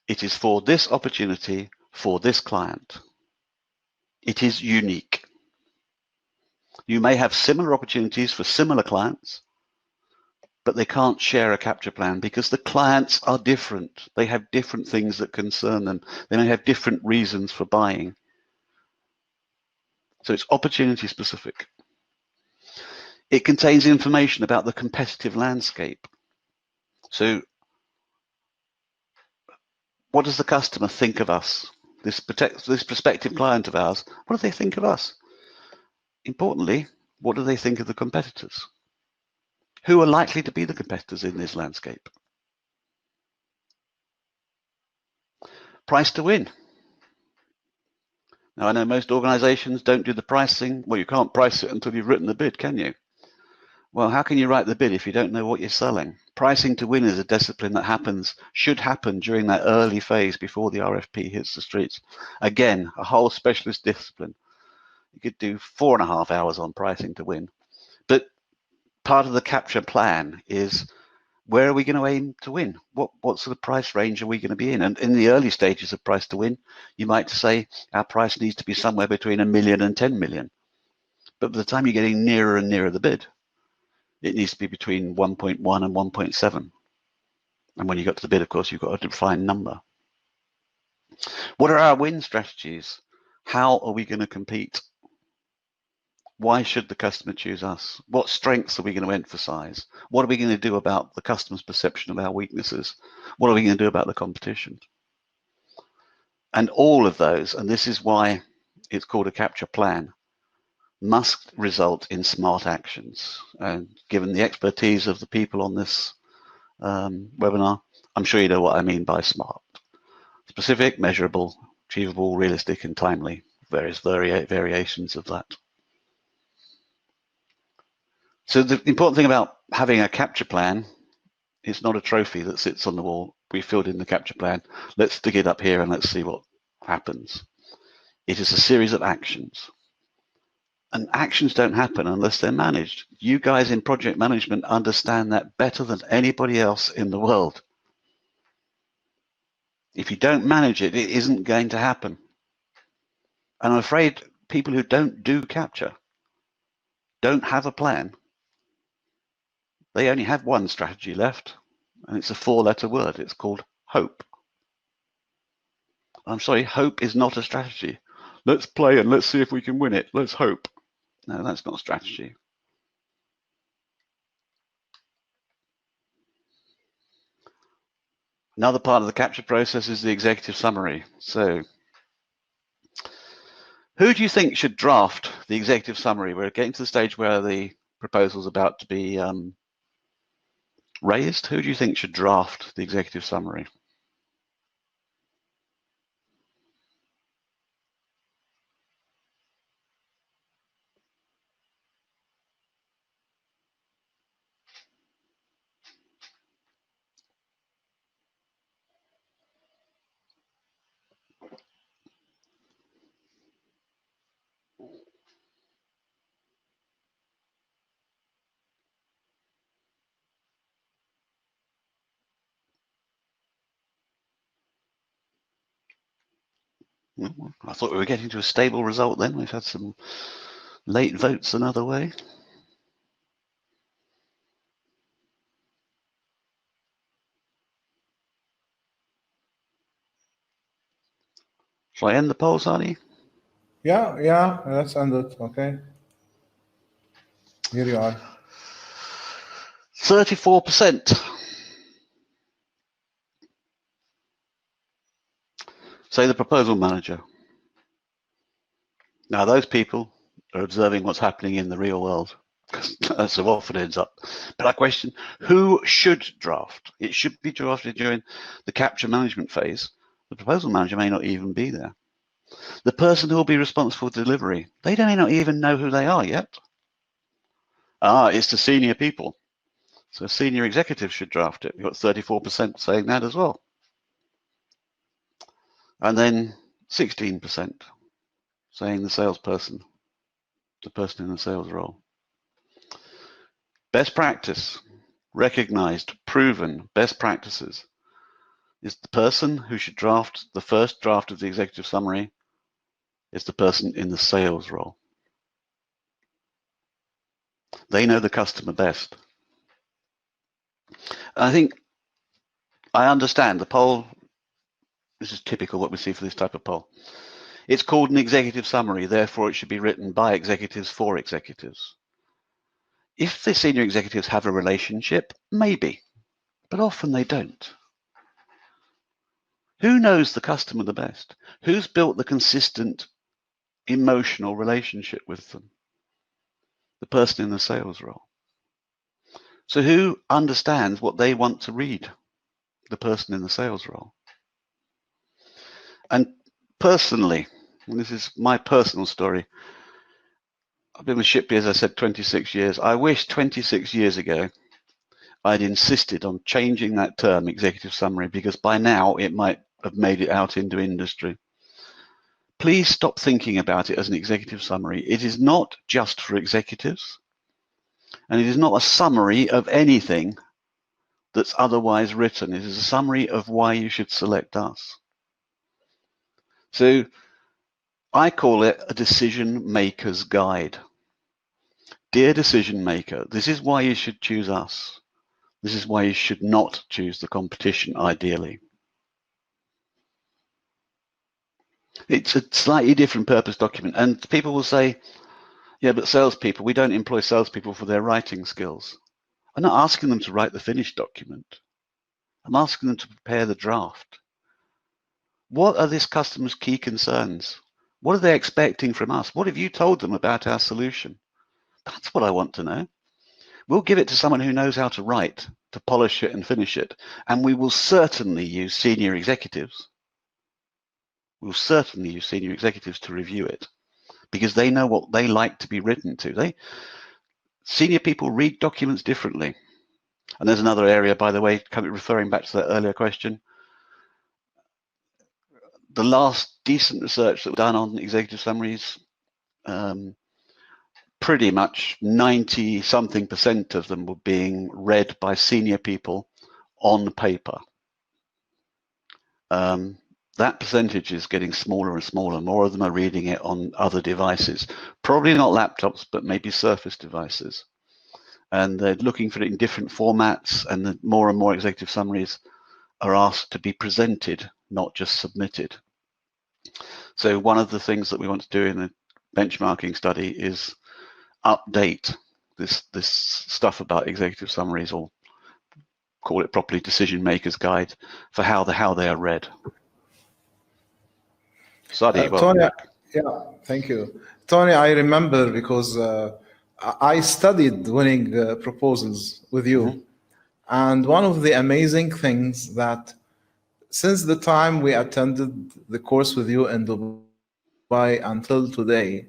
It is for this opportunity, for this client. It is unique. You may have similar opportunities for similar clients, but they can't share a capture plan because the clients are different. They have different things that concern them. They may have different reasons for buying. So it's opportunity specific. It contains information about the competitive landscape. So what does the customer think of us? This prospective client of ours, what do they think of us? Importantly, what do they think of the competitors? Who are likely to be the competitors in this landscape? Price to win. Now, I know most organizations don't do the pricing. Well, you can't price it until you've written the bid, can you? Well, how can you write the bid if you don't know what you're selling? Pricing to win is a discipline that should happen during that early phase before the RFP hits the streets. Again, a whole specialist discipline. You could do 4.5 hours on pricing to win. But part of the capture plan is, where are we going to aim to win? What sort of price range are we going to be in? And in the early stages of price to win, you might say our price needs to be somewhere between 1 million and 10 million. But by the time you're getting nearer and nearer the bid, it needs to be between 1.1 and 1.7. And when you got to the bid, of course, you've got a defined number. What are our win strategies? How are we going to compete? Why should the customer choose us? What strengths are we going to emphasize? What are we going to do about the customer's perception of our weaknesses? What are we going to do about the competition? And all of those, and this is why it's called a capture plan, must result in smart actions. And given the expertise of the people on this webinar, I'm sure you know what I mean by SMART. Specific, measurable, achievable, realistic, and timely. Various variations of that. So the important thing about having a capture plan, it's not a trophy that sits on the wall. We filled in the capture plan. Let's stick it up here and let's see what happens. It is a series of actions. And actions don't happen unless they're managed. You guys in project management understand that better than anybody else in the world. If you don't manage it, it isn't going to happen. And I'm afraid people who don't do capture don't have a plan. They only have one strategy left, and it's a 4-letter word. It's called hope. I'm sorry, hope is not a strategy. Let's play and let's see if we can win it. Let's hope. No, that's not a strategy. Another part of the capture process is the executive summary. So, who do you think should draft the executive summary? We're getting to the stage where the proposal is about to be raised. Who do you think should draft the executive summary? I thought we were getting to a stable result then. We've had some late votes another way. Shall I end the poll, Saadi? Yeah, let's end it. Okay. Here you are. 34%. Say the proposal manager. Now those people are observing what's happening in the real world. That's so often ends up. But I question, who should draft? It should be drafted during the capture management phase. The proposal manager may not even be there. The person who will be responsible for delivery, they may not even know who they are yet. It's the senior people. So senior executives should draft it. You've got 34% saying that as well. And then 16% saying the salesperson, the person in the sales role. Best practice, recognized, proven best practices is the person who should draft the first draft of the executive summary is the person in the sales role. They know the customer best. I think I understand the poll. This is typical what we see for this type of poll. It's called an executive summary, therefore it should be written by executives for executives. If the senior executives have a relationship, maybe, but often they don't. Who knows the customer the best? Who's built the consistent emotional relationship with them? The person in the sales role. So who understands what they want to read? The person in the sales role. And personally, and this is my personal story, I've been with Shipley, as I said, 26 years. I wish 26 years ago I'd insisted on changing that term, executive summary, because by now it might have made it out into industry. Please stop thinking about it as an executive summary. It is not just for executives, and it is not a summary of anything that's otherwise written. It is a summary of why you should select us. So I call it a decision maker's guide. Dear decision maker, this is why you should choose us. This is why you should not choose the competition, ideally. It's a slightly different purpose document. And people will say, yeah, but salespeople, we don't employ salespeople for their writing skills. I'm not asking them to write the finished document. I'm asking them to prepare the draft. What are this customer's key concerns? What are they expecting from us? What have you told them about our solution? That's what I want to know. We'll give it to someone who knows how to write, to polish it and finish it. And we will certainly use senior executives. We'll certainly use senior executives to review it because they know what they like to be written to. Senior people read documents differently. And there's another area, by the way, referring back to that earlier question. The last decent research that was done on executive summaries, pretty much 90-something% of them were being read by senior people on paper. That percentage is getting smaller and smaller. More of them are reading it on other devices, probably not laptops, but maybe Surface devices. And they're looking for it in different formats, and the more and more executive summaries are asked to be presented, not just submitted. So one of the things that we want to do in the benchmarking study is update this stuff about executive summaries, or call it properly decision maker's guide, for how they are read. Saadi, Tony, yeah, thank you. Tony, I remember because I studied winning proposals with you. Mm-hmm. And one of the amazing things that since the time we attended the course with you in Dubai until today,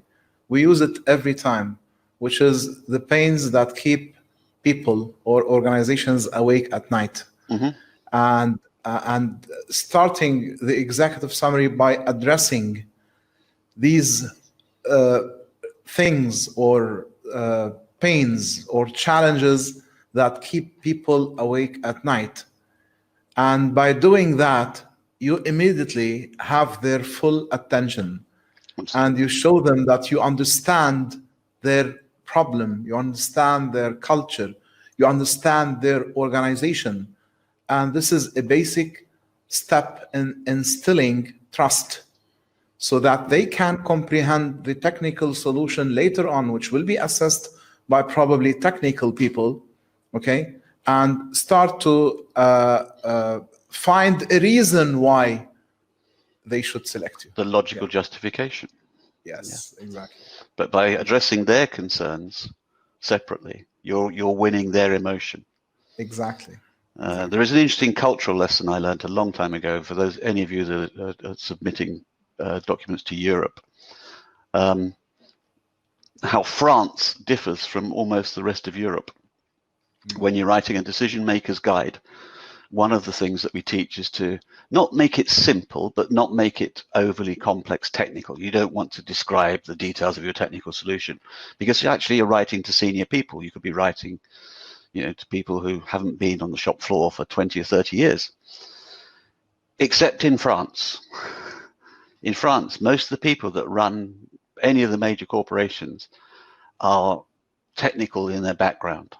we use it every time, which is the pains that keep people or organizations awake at night. Mm-hmm. And starting the executive summary by addressing these things or pains or challenges that keep people awake at night. And by doing that, you immediately have their full attention. And you show them that you understand their problem, you understand their culture, you understand their organization. And this is a basic step in instilling trust so that they can comprehend the technical solution later on, which will be assessed by probably technical people, okay? And start to find a reason why they should select you. The logical justification. Yes, exactly. But by addressing their concerns separately, you're winning their emotion. Exactly. There is an interesting cultural lesson I learned a long time ago for any of you that are submitting documents to Europe. How France differs from almost the rest of Europe. When you're writing a decision maker's guide, one of the things that we teach is to not make it simple, but not make it overly complex technical. You don't want to describe the details of your technical solution because actually you're writing to senior people. You could be writing, to people who haven't been on the shop floor for 20 or 30 years. Except in France. In France, most of the people that run any of the major corporations are technical in their background.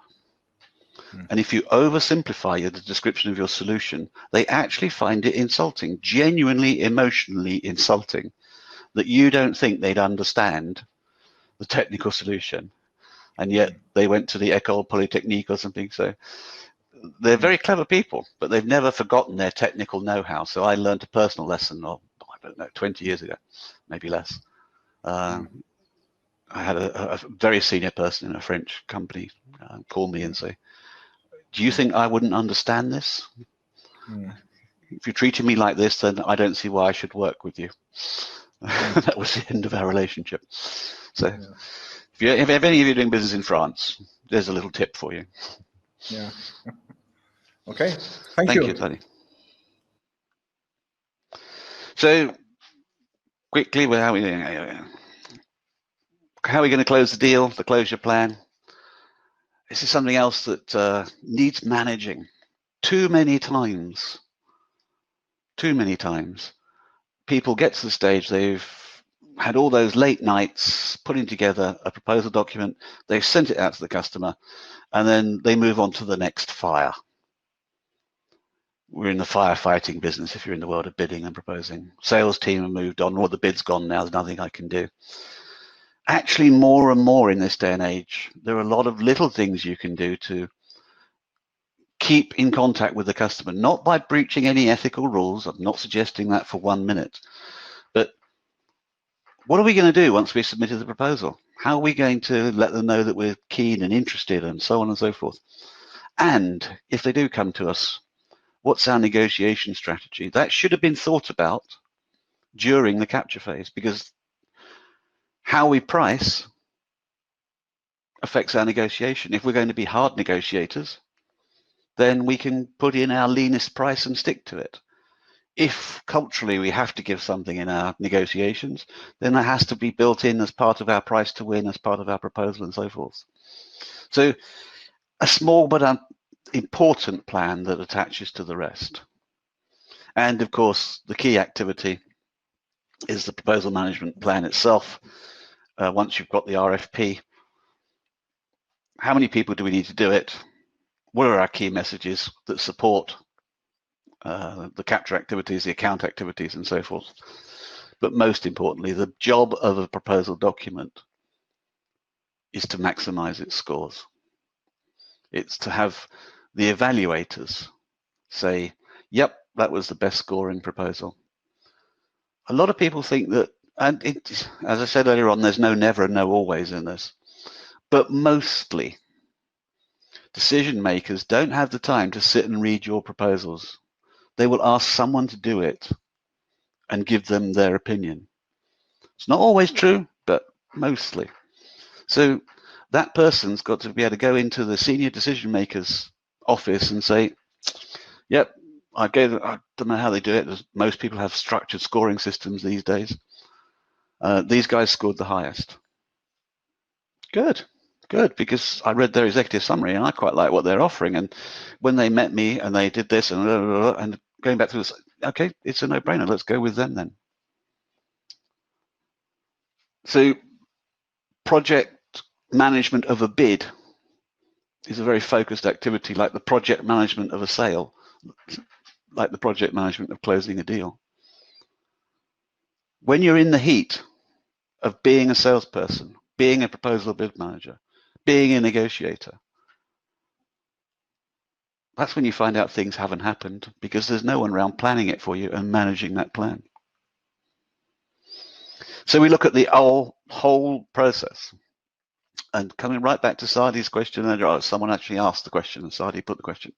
And if you oversimplify the description of your solution, they actually find it insulting, genuinely emotionally insulting, that you don't think they'd understand the technical solution. And yet they went to the École Polytechnique or something. So they're very clever people, but they've never forgotten their technical know-how. So I learned a personal lesson, I don't know, 20 years ago, maybe less. I had a very senior person in a French company call me and say, do you think I wouldn't understand this? If you're treating me like this, then I don't see why I should work with you. That was the end of our relationship. So if any of you are doing business in France, there's a little tip for you. Yeah. Okay. Thank you, Saadi. So quickly, how are we going to close the deal, the closure plan? This is something else that needs managing. Too many times, people get to the stage, they've had all those late nights putting together a proposal document, they've sent it out to the customer, and then they move on to the next fire. We're in the firefighting business if you're in the world of bidding and proposing. Sales team have moved on, or the bid's gone now, there's nothing I can do. Actually, more and more in this day and age, there are a lot of little things you can do to keep in contact with the customer, not by breaching any ethical rules. I'm not suggesting that for 1 minute. But what are we going to do once we've submitted the proposal? How are we going to let them know that we're keen and interested and so on and so forth? And if they do come to us, what's our negotiation strategy? That should have been thought about during the capture phase, because how we price affects our negotiation. If we're going to be hard negotiators, then we can put in our leanest price and stick to it. If culturally we have to give something in our negotiations, then that has to be built in as part of our price to win, as part of our proposal and so forth. So a small but important plan that attaches to the rest. And of course, the key activity is the proposal management plan itself. Once you've got the RFP, how many people do we need to do it? What are our key messages that support the capture activities, the account activities, and so forth? But most importantly, the job of a proposal document is to maximize its scores. It's to have the evaluators say, yep, that was the best scoring proposal. A lot of people think that, and as I said earlier on, there's no never and no always in this, but mostly decision makers don't have the time to sit and read your proposals. They will ask someone to do it and give them their opinion. It's not always true, but mostly. So that person's got to be able to go into the senior decision maker's office and say, yep, I don't know how they do it. Most people have structured scoring systems these days. These guys scored the highest. Good, because I read their executive summary and I quite like what they're offering. And when they met me and they did this and going back to this, okay, it's a no-brainer. Let's go with them then. So project management of a bid is a very focused activity, like the project management of a sale, like the project management of closing a deal. When you're in the heat of being a salesperson, being a proposal bid manager, being a negotiator, that's when you find out things haven't happened, because there's no one around planning it for you and managing that plan. So we look at the whole process. And coming right back to Saadi's question, someone actually asked the question and Saadi put the question.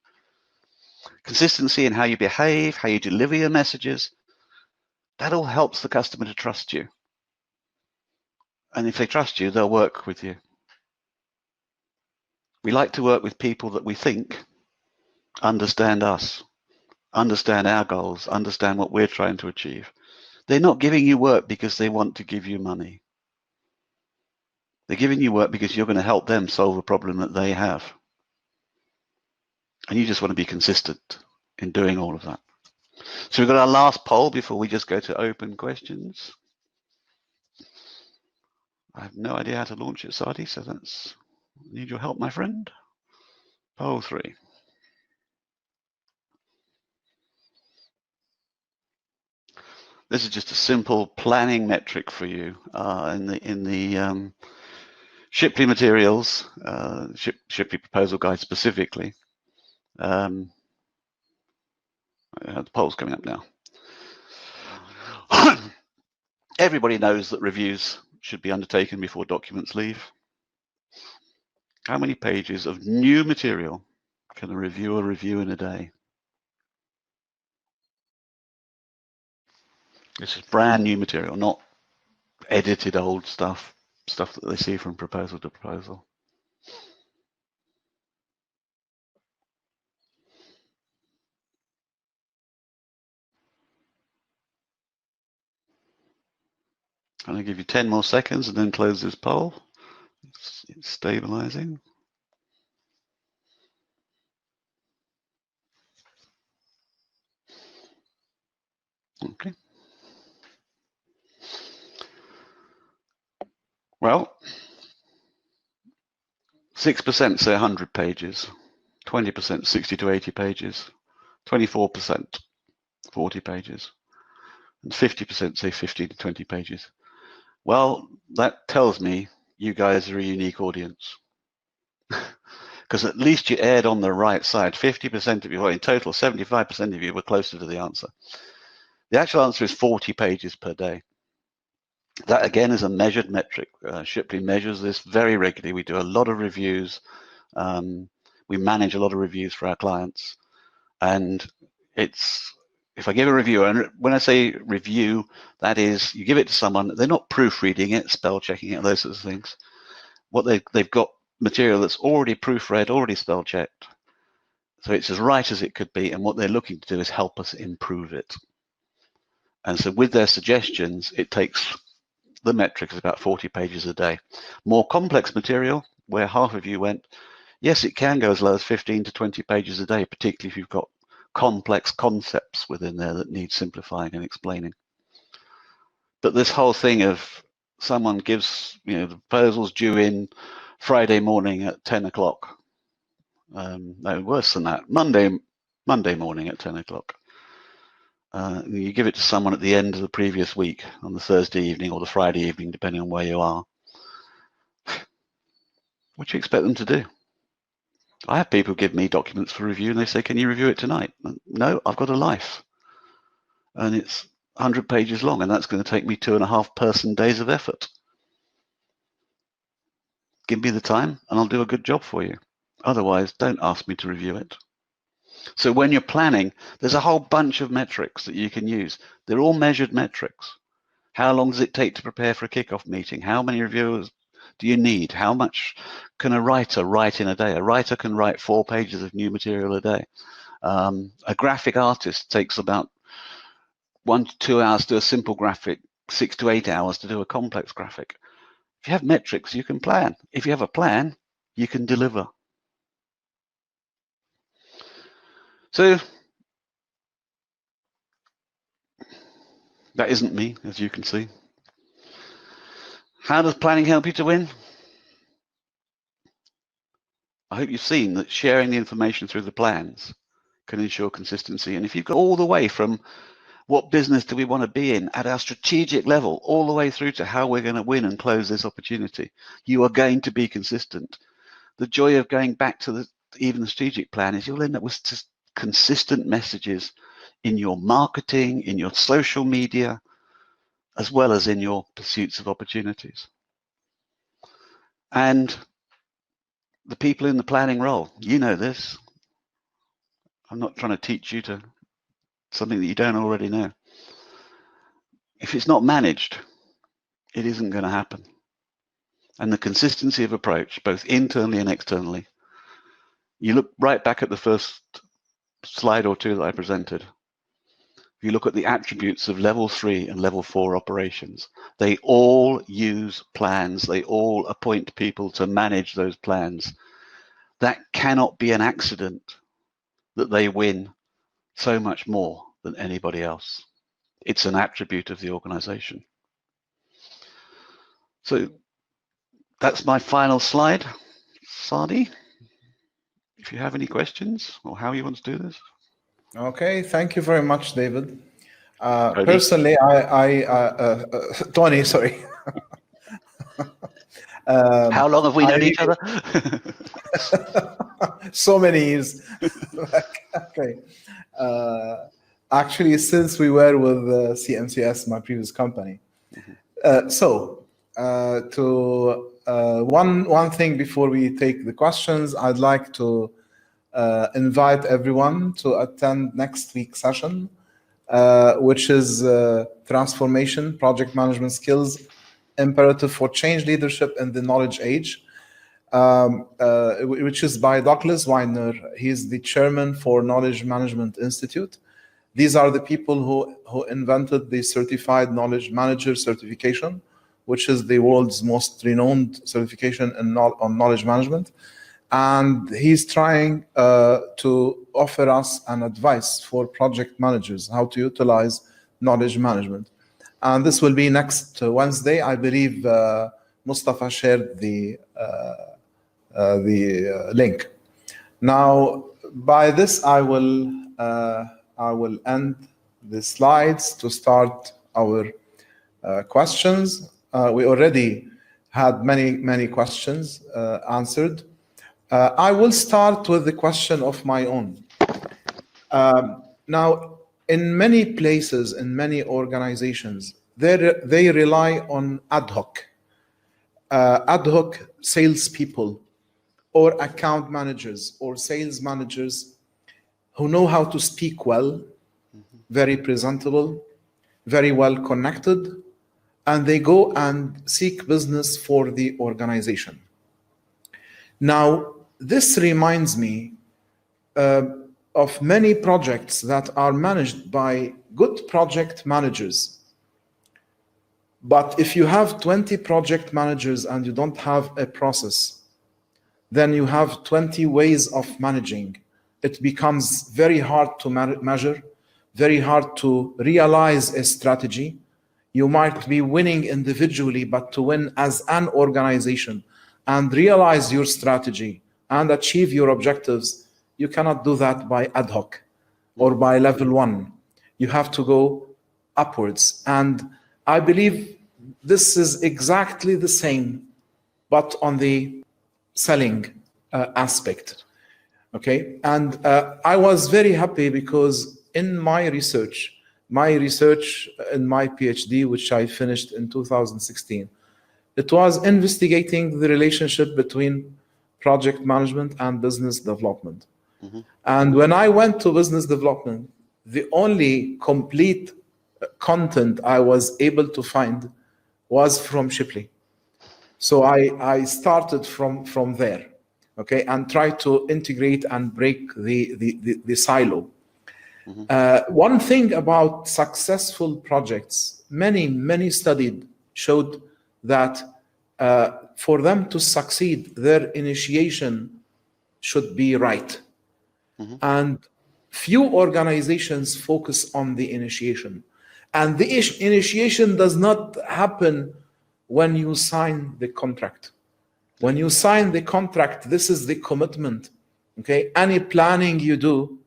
Consistency in how you behave, how you deliver your messages, that all helps the customer to trust you. And if they trust you, they'll work with you. We like to work with people that we think understand us, understand our goals, understand what we're trying to achieve. They're not giving you work because they want to give you money. They're giving you work because you're going to help them solve a problem that they have. And you just want to be consistent in doing all of that. So we've got our last poll before we just go to open questions. I have no idea how to launch it, Saadi, so that's, need your help, my friend. Poll 3. This is just a simple planning metric for you in the Shipley materials, Shipley proposal guide specifically. The poll's coming up now. Everybody knows that reviews should be undertaken before documents leave. How many pages of new material can a reviewer review in a day? This is brand new material, not edited old stuff that they see from proposal to proposal. I'm going to give you 10 more seconds and then close this poll. It's stabilizing. Okay. Well, 6% say 100 pages, 20% 60 to 80 pages, 24% 40 pages, and 50% say 50 to 20 pages. Well, that tells me you guys are a unique audience. Because at least you erred on the right side. 50% of you, well, in total, 75% of you were closer to the answer. The actual answer is 40 pages per day. That, again, is a measured metric. Shipley measures this very regularly. We do a lot of reviews. We manage a lot of reviews for our clients. And it's, if I give a review, and when I say review, that is, you give it to someone, they're not proofreading it, spell checking it, those sorts of things. What they've got material that's already proofread, already spell checked. So it's as right as it could be, and what they're looking to do is help us improve it. And so with their suggestions, it takes, the metric is about 40 pages a day. More complex material, where half of you went, yes, it can go as low as 15 to 20 pages a day, particularly if you've got complex concepts within there that need simplifying and explaining. But this whole thing of someone gives, the proposal's due in Friday morning at 10 o'clock. No, worse than that, Monday morning at 10 o'clock. You give it to someone at the end of the previous week on the Thursday evening or the Friday evening, depending on where you are. What do you expect them to do? I have people give me documents for review and they say, can you review it tonight? No, I've got a life. And it's 100 pages long, and that's going to take me 2.5 person days of effort. Give me the time and I'll do a good job for you. Otherwise, don't ask me to review it. So when you're planning, there's a whole bunch of metrics that you can use. They're all measured metrics. How long does it take to prepare for a kickoff meeting? How many reviewers do you need? How much can a writer write in a day? A writer can write 4 pages of new material a day. A graphic artist takes about 1 to 2 hours to do a simple graphic, 6 to 8 hours to do a complex graphic. If you have metrics, you can plan. If you have a plan, you can deliver. So That isn't me, as you can see. How does planning help you to win? I hope you've seen that sharing the information through the plans can ensure consistency. And if you've got all the way from what business do we want to be in at our strategic level, all the way through to how we're going to win and close this opportunity, you are going to be consistent. The joy of going back to even the strategic plan is you'll end up with just consistent messages in your marketing, in your social media, as well as in your pursuits of opportunities. And the people in the planning role, you know this. I'm not trying to teach you to something that you don't already know. If it's not managed, it isn't going to happen. And the consistency of approach, both internally and externally, you look right back at the first slide or two that I presented. If you look at the attributes of level 3 and level 4 operations, they all use plans. They all appoint people to manage those plans. That cannot be an accident that they win so much more than anybody else. It's an attribute of the organization. So that's my final slide. Saadi, if you have any questions or how you want to do this. Okay, thank you very much, David. Personally, Tony, sorry. How long have we known each other? So many years. Okay. Actually, since we were with CMCS, my previous company. One thing before we take the questions, I'd like to invite everyone to attend next week's session, which is Transformation, Project Management Skills, Imperative for Change Leadership in the Knowledge Age, which is by Douglas Weidner. He's the chairman for Knowledge Management Institute. These are the people who invented the Certified Knowledge Manager certification, which is the world's most renowned certification on knowledge management. And he's trying to offer us an advice for project managers, how to utilize knowledge management. And this will be next Wednesday. I believe Mustafa shared the link. Now, by this, I will end the slides to start our questions. We already had many questions answered. I will start with the question of my own. Now, in many places, in many organizations, they rely on ad hoc salespeople or account managers or sales managers who know how to speak well, very presentable, very well connected, and they go and seek business for the organization. Now, this reminds me of many projects that are managed by good project managers. But if you have 20 project managers and you don't have a process, then you have 20 ways of managing. It becomes very hard to measure, very hard to realize a strategy. You might be winning individually, but to win as an organization and realize your strategy and achieve your objectives, you cannot do that by ad hoc or by level 1. You have to go upwards. And I believe this is exactly the same, but on the selling aspect. Okay. And I was very happy because in my research in my PhD, which I finished in 2016, it was investigating the relationship between project management and business development. Mm-hmm. And when I went to business development, the only complete content I was able to find was from Shipley. So I started from there, okay, and tried to integrate and break the silo. Mm-hmm. One thing about successful projects, many studies showed that for them to succeed, their initiation should be right. Mm-hmm. And few organizations focus on the initiation. And the initiation does not happen when you sign the contract. When you sign the contract, this is the commitment. Okay, any planning you do,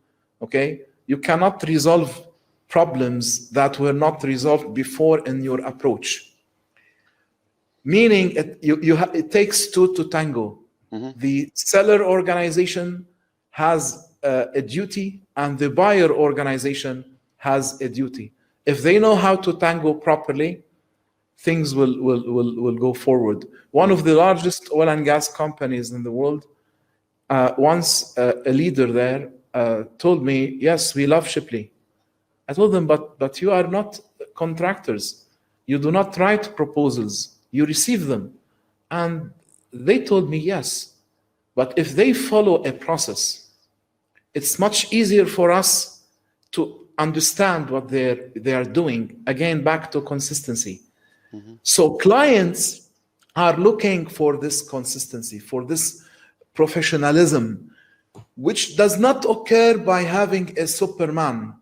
okay, you cannot resolve problems that were not resolved before in your approach. Meaning, it takes two to tango. The seller organization has a duty, and the buyer organization has a duty. If they know how to tango properly, things will go forward. One of the largest oil and gas companies in the world, once a leader there told me, yes, we love Shipley. I told them, but you are not contractors. You do not write proposals. You receive them. And they told me, yes. But if they follow a process, it's much easier for us to understand what they are doing. Again, back to consistency. So clients are looking for this consistency, for this professionalism, which does not occur by having a Superman,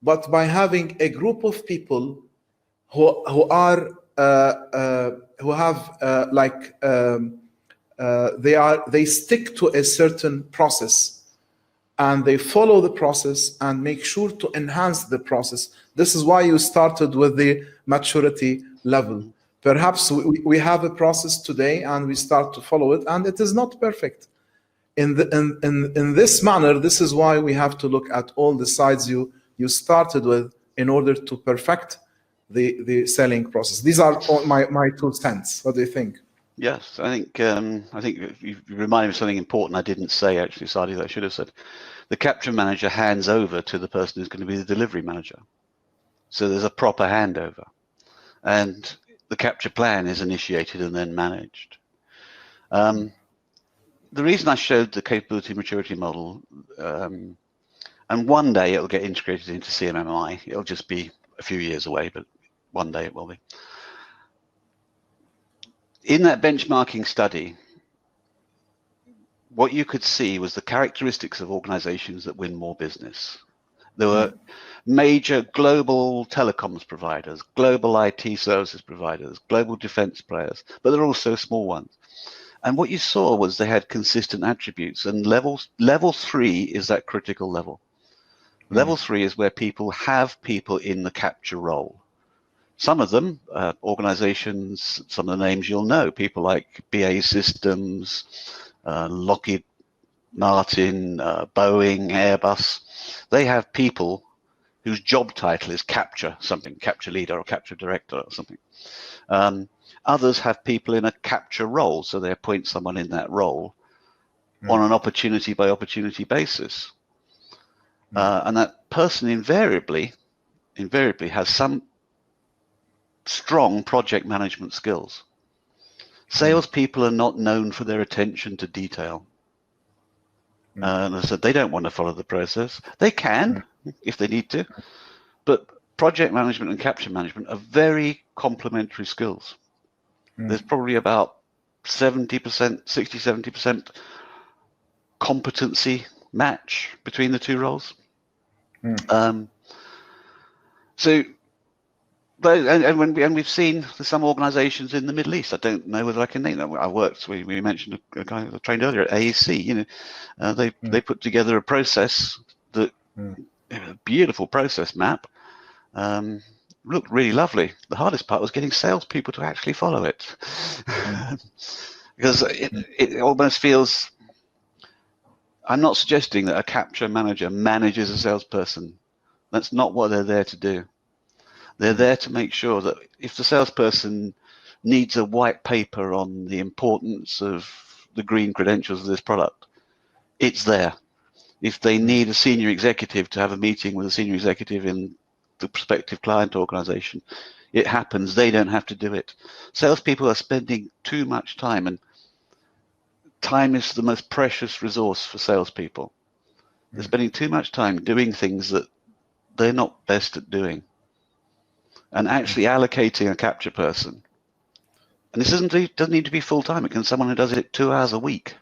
but by having a group of people who they stick to a certain process, and they follow the process and make sure to enhance the process. This is why you started with the maturity level. Perhaps we have a process today and we start to follow it, and it is not perfect. In this manner, this is why we have to look at all the sides you started with in order to perfect the selling process. These are all my 2 cents. What do you think? Yes, I think you reminded me of something important I didn't say, actually, Saadi, that I should have said. The capture manager hands over to the person who's going to be the delivery manager. So there's a proper handover. And the capture plan is initiated and then managed. The reason I showed the capability maturity model, and one day it'll get integrated into CMMI. It'll just be a few years away, but one day it will be. In that benchmarking study, what you could see was the characteristics of organizations that win more business. There were major global telecoms providers, global IT services providers, global defense players, but there are also small ones. And what you saw was they had consistent attributes, and level 3 is that critical level. Level 3 is where people have people in the capture role. Some of them, organizations, some of the names you'll know, people like BAE Systems, Lockheed Martin, Boeing, Airbus, they have people whose job title is capture something, capture leader or capture director or something. Others have people in a capture role, so they appoint someone in that role on an opportunity by opportunity basis. And that person invariably has some strong project management skills. Salespeople are not known for their attention to detail. And I said, they don't want to follow the process. They can if they need to, but project management and capture management are very complementary skills. There's probably about 70%, 60-70% competency match between the 2 roles. And we've seen some organizations in the Middle East. I don't know whether I can name them. We mentioned a guy I trained earlier at AEC. They put together a process that, a beautiful process map, looked really lovely. The hardest part was getting salespeople to actually follow it, because it almost feels. I'm not suggesting that a capture manager manages a salesperson. That's not what they're there to do. They're there to make sure that if the salesperson needs a white paper on the importance of the green credentials of this product, it's there. If they need a senior executive to have a meeting with a senior executive in the prospective client organization, it happens. They don't have to do it. Salespeople are spending too much time, and time is the most precious resource for salespeople. They're spending too much time doing things that they're not best at doing. And actually allocating a capture person, and this doesn't need to be full time. It can be someone who does it 2 hours a week,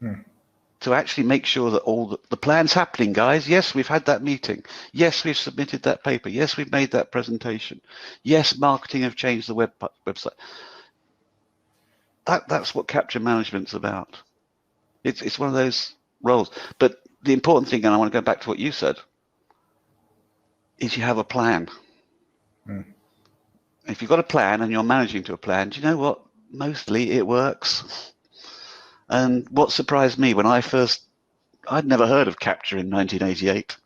to to actually make sure that all the plan's happening, guys. Yes, we've had that meeting. Yes, we've submitted that paper. Yes, we've made that presentation. Yes, marketing have changed the website. That's what capture management's about. It's one of those roles. But the important thing, and I want to go back to what you said, is you have a plan. If you've got a plan and you're managing to a plan, do you know what? Mostly it works. And what surprised me when I'd never heard of capture in 1988.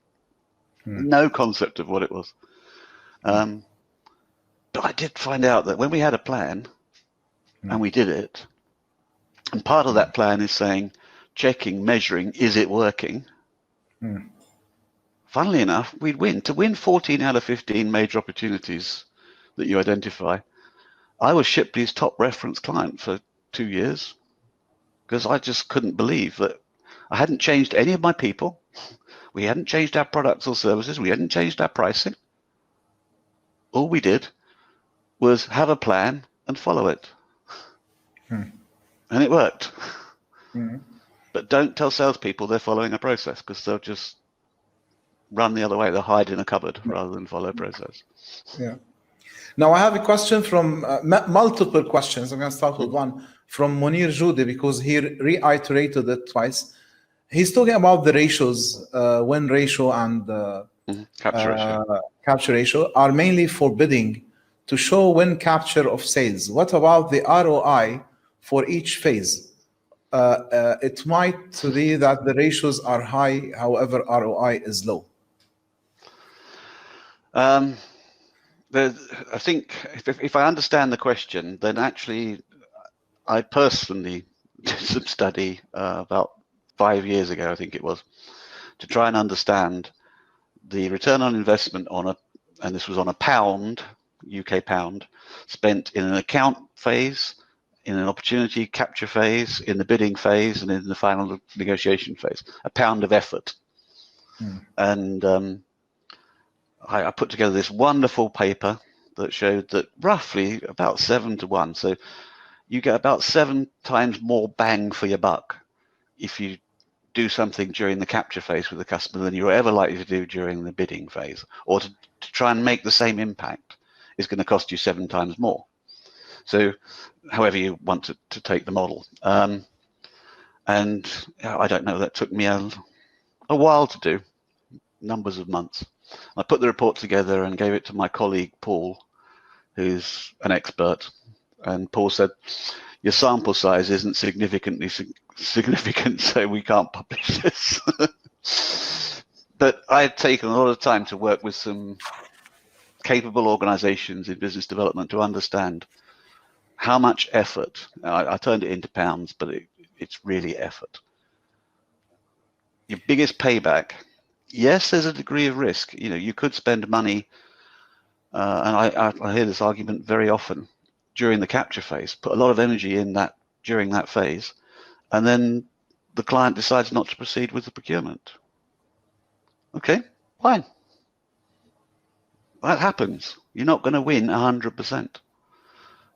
No concept of what it was. But I did find out that when we had a plan and we did it, and part of that plan is saying, checking, measuring, is it working? Funnily enough, we'd win. To win 14 out of 15 major opportunities that you identify, I was Shipley's top reference client for 2 years because I just couldn't believe that I hadn't changed any of my people. We hadn't changed our products or services. We hadn't changed our pricing. All we did was have a plan and follow it. And it worked. But don't tell salespeople they're following a process because they'll just run the other way. They'll hide in a cupboard rather than follow a process. Yeah. Now I have a question from multiple questions. I'm going to start with one from Munir Jude because he reiterated it twice. He's talking about the ratios, win ratio and capture ratio are mainly for bidding to show win capture of sales. What about the ROI for each phase? It might be that the ratios are high, however, ROI is low. I think if I understand the question, then actually I personally did some study about 5 years ago, I think it was, to try and understand the return on investment and this was on a pound, UK pound, spent in an account phase, in an opportunity capture phase, in the bidding phase, and in the final negotiation phase. A pound of effort. And I put together this wonderful paper that showed that roughly about 7 to 1. So you get about 7 times more bang for your buck if you do something during the capture phase with the customer than you're ever likely to do during the bidding phase. Or to try and make the same impact is going to cost you 7 times more. So however you want to take the model. And I don't know, that took me a while to do, numbers of months. I put the report together and gave it to my colleague, Paul, who's an expert. And Paul said, your sample size isn't significant, so we can't publish this. But I had taken a lot of time to work with some capable organizations in business development to understand how much effort. I turned it into pounds, but it's really effort. Your biggest payback, yes, there's a degree of risk. You know, you could spend money, and I hear this argument very often during the capture phase, put a lot of energy in that during that phase, and then the client decides not to proceed with the procurement. Okay, fine. That happens. You're not going to win 100%.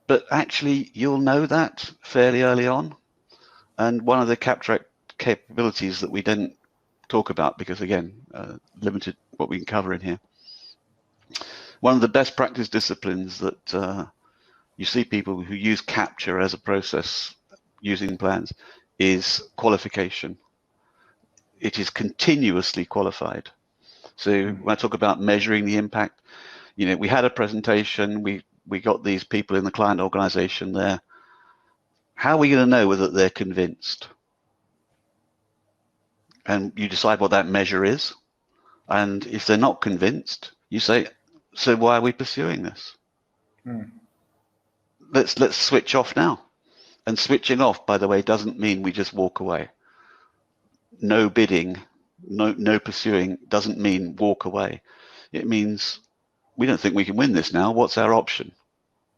But actually, you'll know that fairly early on. And one of the capture capabilities that we didn't talk about, because again, limited what we can cover in here. One of the best practice disciplines that you see people who use capture as a process using plans is qualification. It is continuously qualified. So when I talk about measuring the impact, you know, we had a presentation, we got these people in the client organization there. How are we going to know whether they're convinced? And you decide what that measure is. And if they're not convinced, you say, so why are we pursuing this? Let's switch off now. And switching off, by the way, doesn't mean we just walk away. No bidding, no pursuing doesn't mean walk away. It means we don't think we can win this now. What's our option?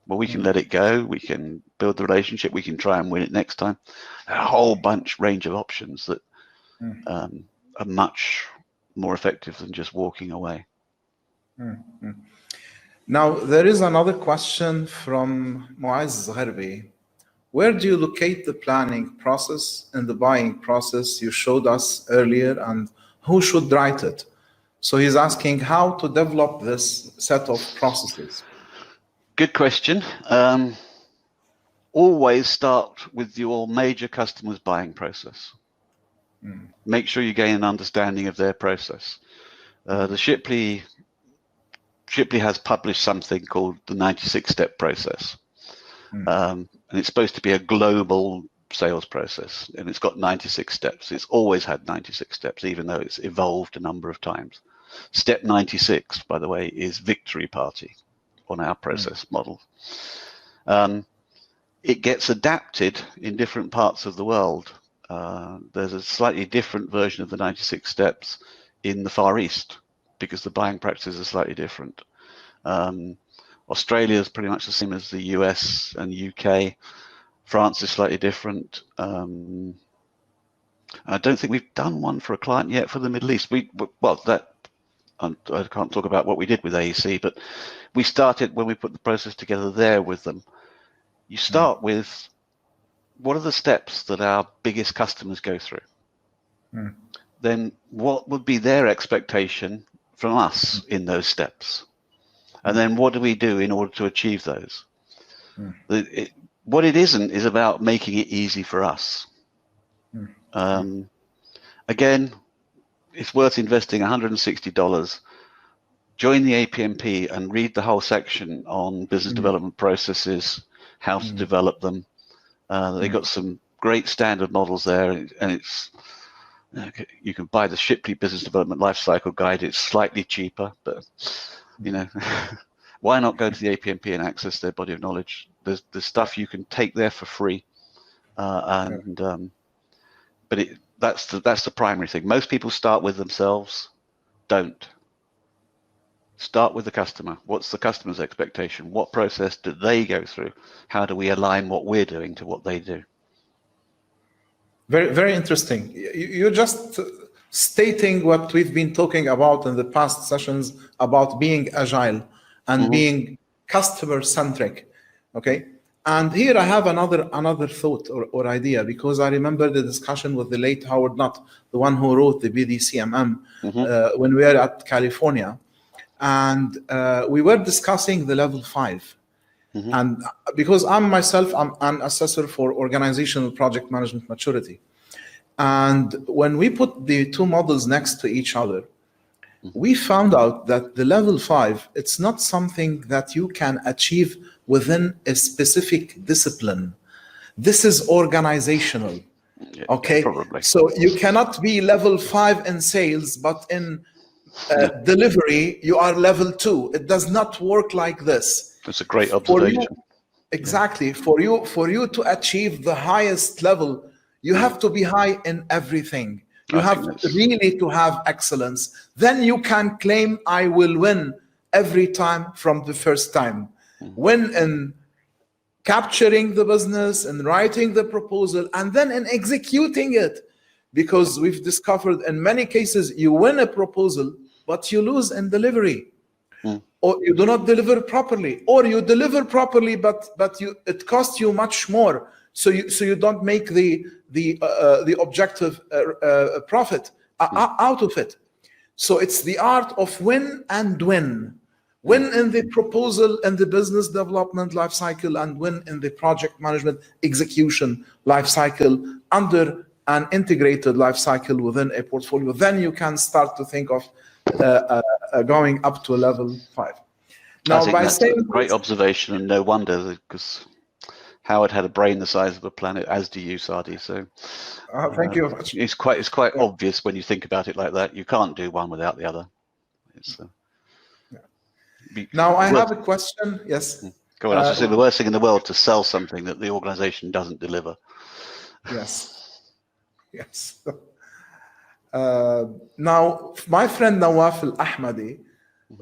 Well, we can let it go. We can build the relationship. We can try and win it next time. A whole range of options that are much more effective than just walking away. Now, there is another question from Muaz Gharbi. where do you locate the planning process and the buying process you showed us earlier, and who should write it? So he's asking how to develop this set of processes. Good question. Always start with your major customer's buying process. Make sure you gain an understanding of their process. The Shipley has published something called the 96-step process. And it's supposed to be a global sales process, and it's got 96 steps. It's always had 96 steps, even though it's evolved a number of times. Step 96, by the way, is victory party on our process model. It gets adapted in different parts of the world. There's a slightly different version of the 96 steps in the Far East because the buying practices are slightly different. Australia is pretty much the same as the US and UK. France is slightly different. I don't think we've done one for a client yet for the Middle East. I can't talk about what we did with AEC, but we started when we put the process together there with them. You start with what are the steps that our biggest customers go through? Then what would be their expectation from us in those steps? And then what do we do in order to achieve those? What it isn't is about making it easy for us. Again, it's worth investing $160. Join the APMP and read the whole section on business development processes, how to develop them. They've got some great standard models there, and it's you can buy the Shipley Business Development Lifecycle Guide. It's slightly cheaper, but you know, why not go to the APMP and access their body of knowledge? There's stuff you can take there for free, but that's the primary thing. Most people start with themselves. Don't. Start with the customer. What's the customer's expectation? What process do they go through? How do we align what we're doing to what they do? Very, very interesting. You're just stating what we've been talking about in the past sessions about being agile and being customer-centric, okay? And here I have another thought or idea, because I remember the discussion with the late Howard Nutt, the one who wrote the BD-CMM, when we were at California. And we were discussing the level 5. And because I'm an assessor for organizational project management maturity. And when we put the two models next to each other, we found out that the level 5, it's not something that you can achieve within a specific discipline. This is organizational, okay? Probably. So you cannot be level 5 in sales, but in delivery, you are level 2. It does not work like this. That's a great observation. Exactly. For you to achieve the highest level, you have to be high in everything. You have really to have excellence. Then you can claim, I will win every time from the first time. Win in capturing the business and writing the proposal, and then in executing it. Because we've discovered in many cases, you win a proposal, but you lose in delivery. Or you do not deliver properly, or you deliver properly, but it costs you much more. So you don't make the objective profit out of it. So it's the art of win and win. Win in the proposal and the business development life cycle, and win in the project management execution life cycle under an integrated life cycle within a portfolio. Then you can start to think of going up to a level 5. Now, that's a great observation, and no wonder, because Howard had a brain the size of a planet, as do you, Saadi. So thank you. It's quite obvious when you think about it like that. You can't do one without the other. Now I have a question. Yes. Go on. I was just saying, the worst thing in the world to sell something that the organization doesn't deliver. Yes. Yes. Now, my friend Nawaf Al-Ahmadi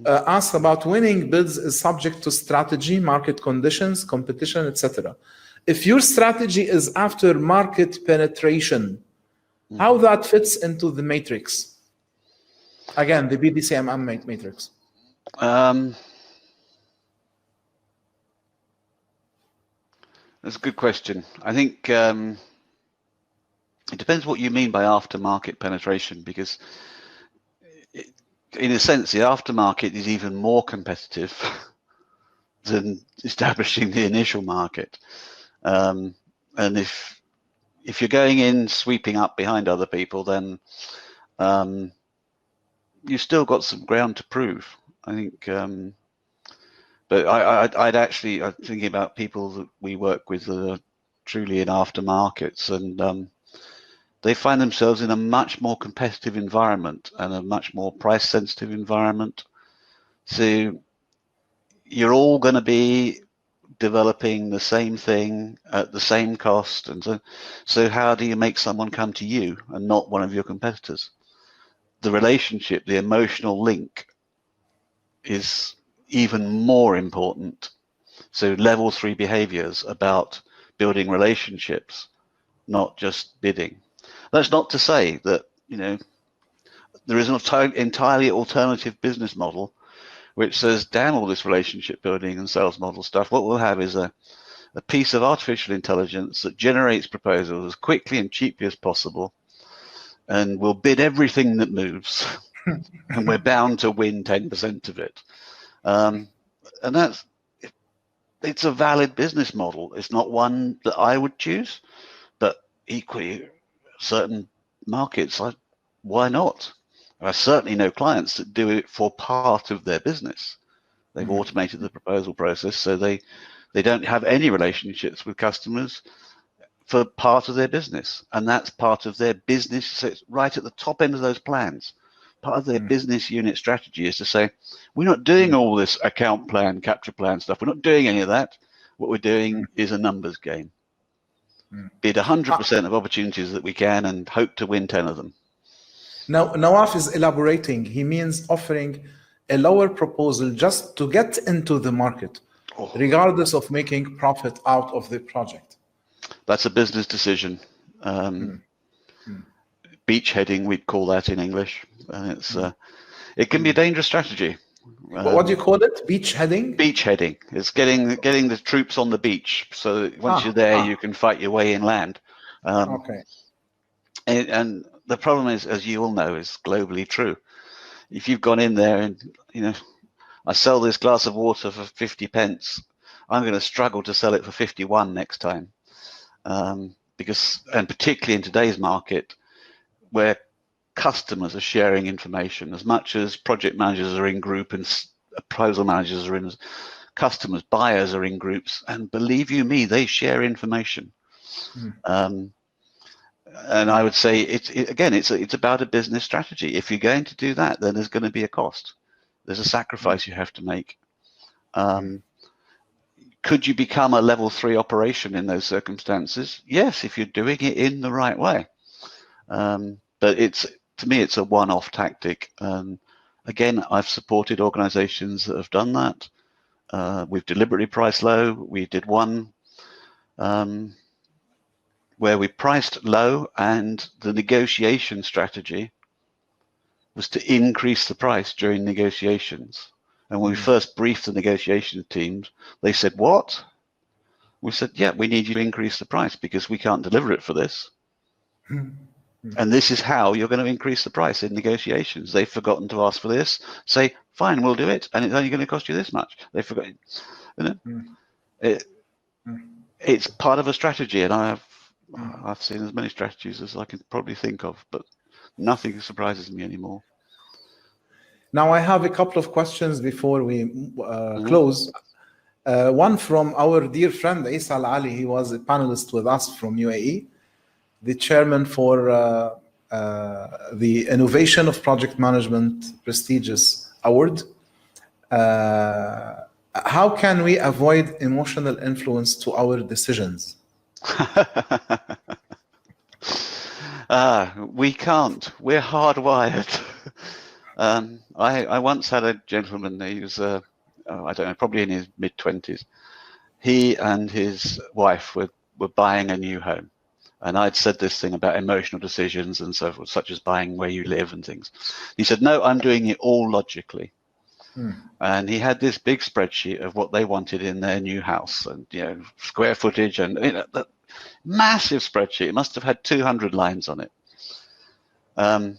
asked about winning bids is subject to strategy, market conditions, competition, etc. If your strategy is after market penetration, how that fits into the matrix? Again, the BD-CMM matrix. That's a good question. I think it depends what you mean by aftermarket penetration, because in a sense, the aftermarket is even more competitive than establishing the initial market. And if you're going in sweeping up behind other people, then you've still got some ground to prove, I think. But I'm thinking about people that we work with that are truly in aftermarkets, and they find themselves in a much more competitive environment and a much more price sensitive environment. So you're all going to be developing the same thing at the same cost, and so how do you make someone come to you and not one of your competitors? The relationship, the emotional link is even more important. So level 3 behaviors about building relationships, not just bidding. That's not to say that, you know, there is an entirely alternative business model which says, damn all this relationship building and sales model stuff. What we'll have is a piece of artificial intelligence that generates proposals as quickly and cheaply as possible, and we'll bid everything that moves, and we're bound to win 10% of it. And it's a valid business model. It's not one that I would choose, but equally, certain markets, why not? I certainly know clients that do it for part of their business. They've automated the proposal process, so they don't have any relationships with customers for part of their business, and that's part of their business. So it's right at the top end of those plans. Part of their business unit strategy is to say, we're not doing all this account plan, capture plan stuff. We're not doing any of that. What we're doing is a numbers game. Bid 100% of opportunities that we can and hope to win 10 of them. Now, Nawaf is elaborating. He means offering a lower proposal just to get into the market, regardless of making profit out of the project. That's a business decision. Beachheading, we'd call that in English. And it's it can be a dangerous strategy. What do you call it? Beachheading? Beachheading. It's getting the troops on the beach, so that once you're there, you can fight your way inland. Okay. And the problem is, as you all know, is globally true. If you've gone in there and, you know, I sell this glass of water for 50 pence, I'm going to struggle to sell it for 51 next time. Because, and particularly in today's market, where customers are sharing information as much as project managers are in group and proposal managers are in, customers, buyers are in groups, and believe you me, they share information. And I would say it's about a business strategy. If you're going to do that, then there's going to be a cost. There's a sacrifice you have to make. Could you become a level 3 operation in those circumstances? Yes, if you're doing it in the right way. But to me, it's a one-off tactic. Again, I've supported organizations that have done that. We've deliberately priced low. We did one where we priced low, and the negotiation strategy was to increase the price during negotiations. And when we first briefed the negotiation teams, they said, what? We said, yeah, we need you to increase the price because we can't deliver it for this. And this is how you're going to increase the price in negotiations. They've forgotten to ask for this. Say, fine, we'll do it. And it's only going to cost you this much. They've forgotten. You know? It's part of a strategy. And I've seen as many strategies as I can probably think of, but nothing surprises me anymore. Now I have a couple of questions before we close. One from our dear friend Isa Al-Ali. He was a panelist with us from UAE, the chairman for the Innovation of Project Management prestigious award. How can we avoid emotional influence to our decisions? We can't. We're hardwired. I once had a gentleman, he was, I don't know, probably in his mid-20s. He and his wife were buying a new home. And I'd said this thing about emotional decisions and so forth, such as buying where you live and things. He said, no, I'm doing it all logically. And he had this big spreadsheet of what they wanted in their new house, and square footage, and that massive spreadsheet. It must have had 200 lines on it. And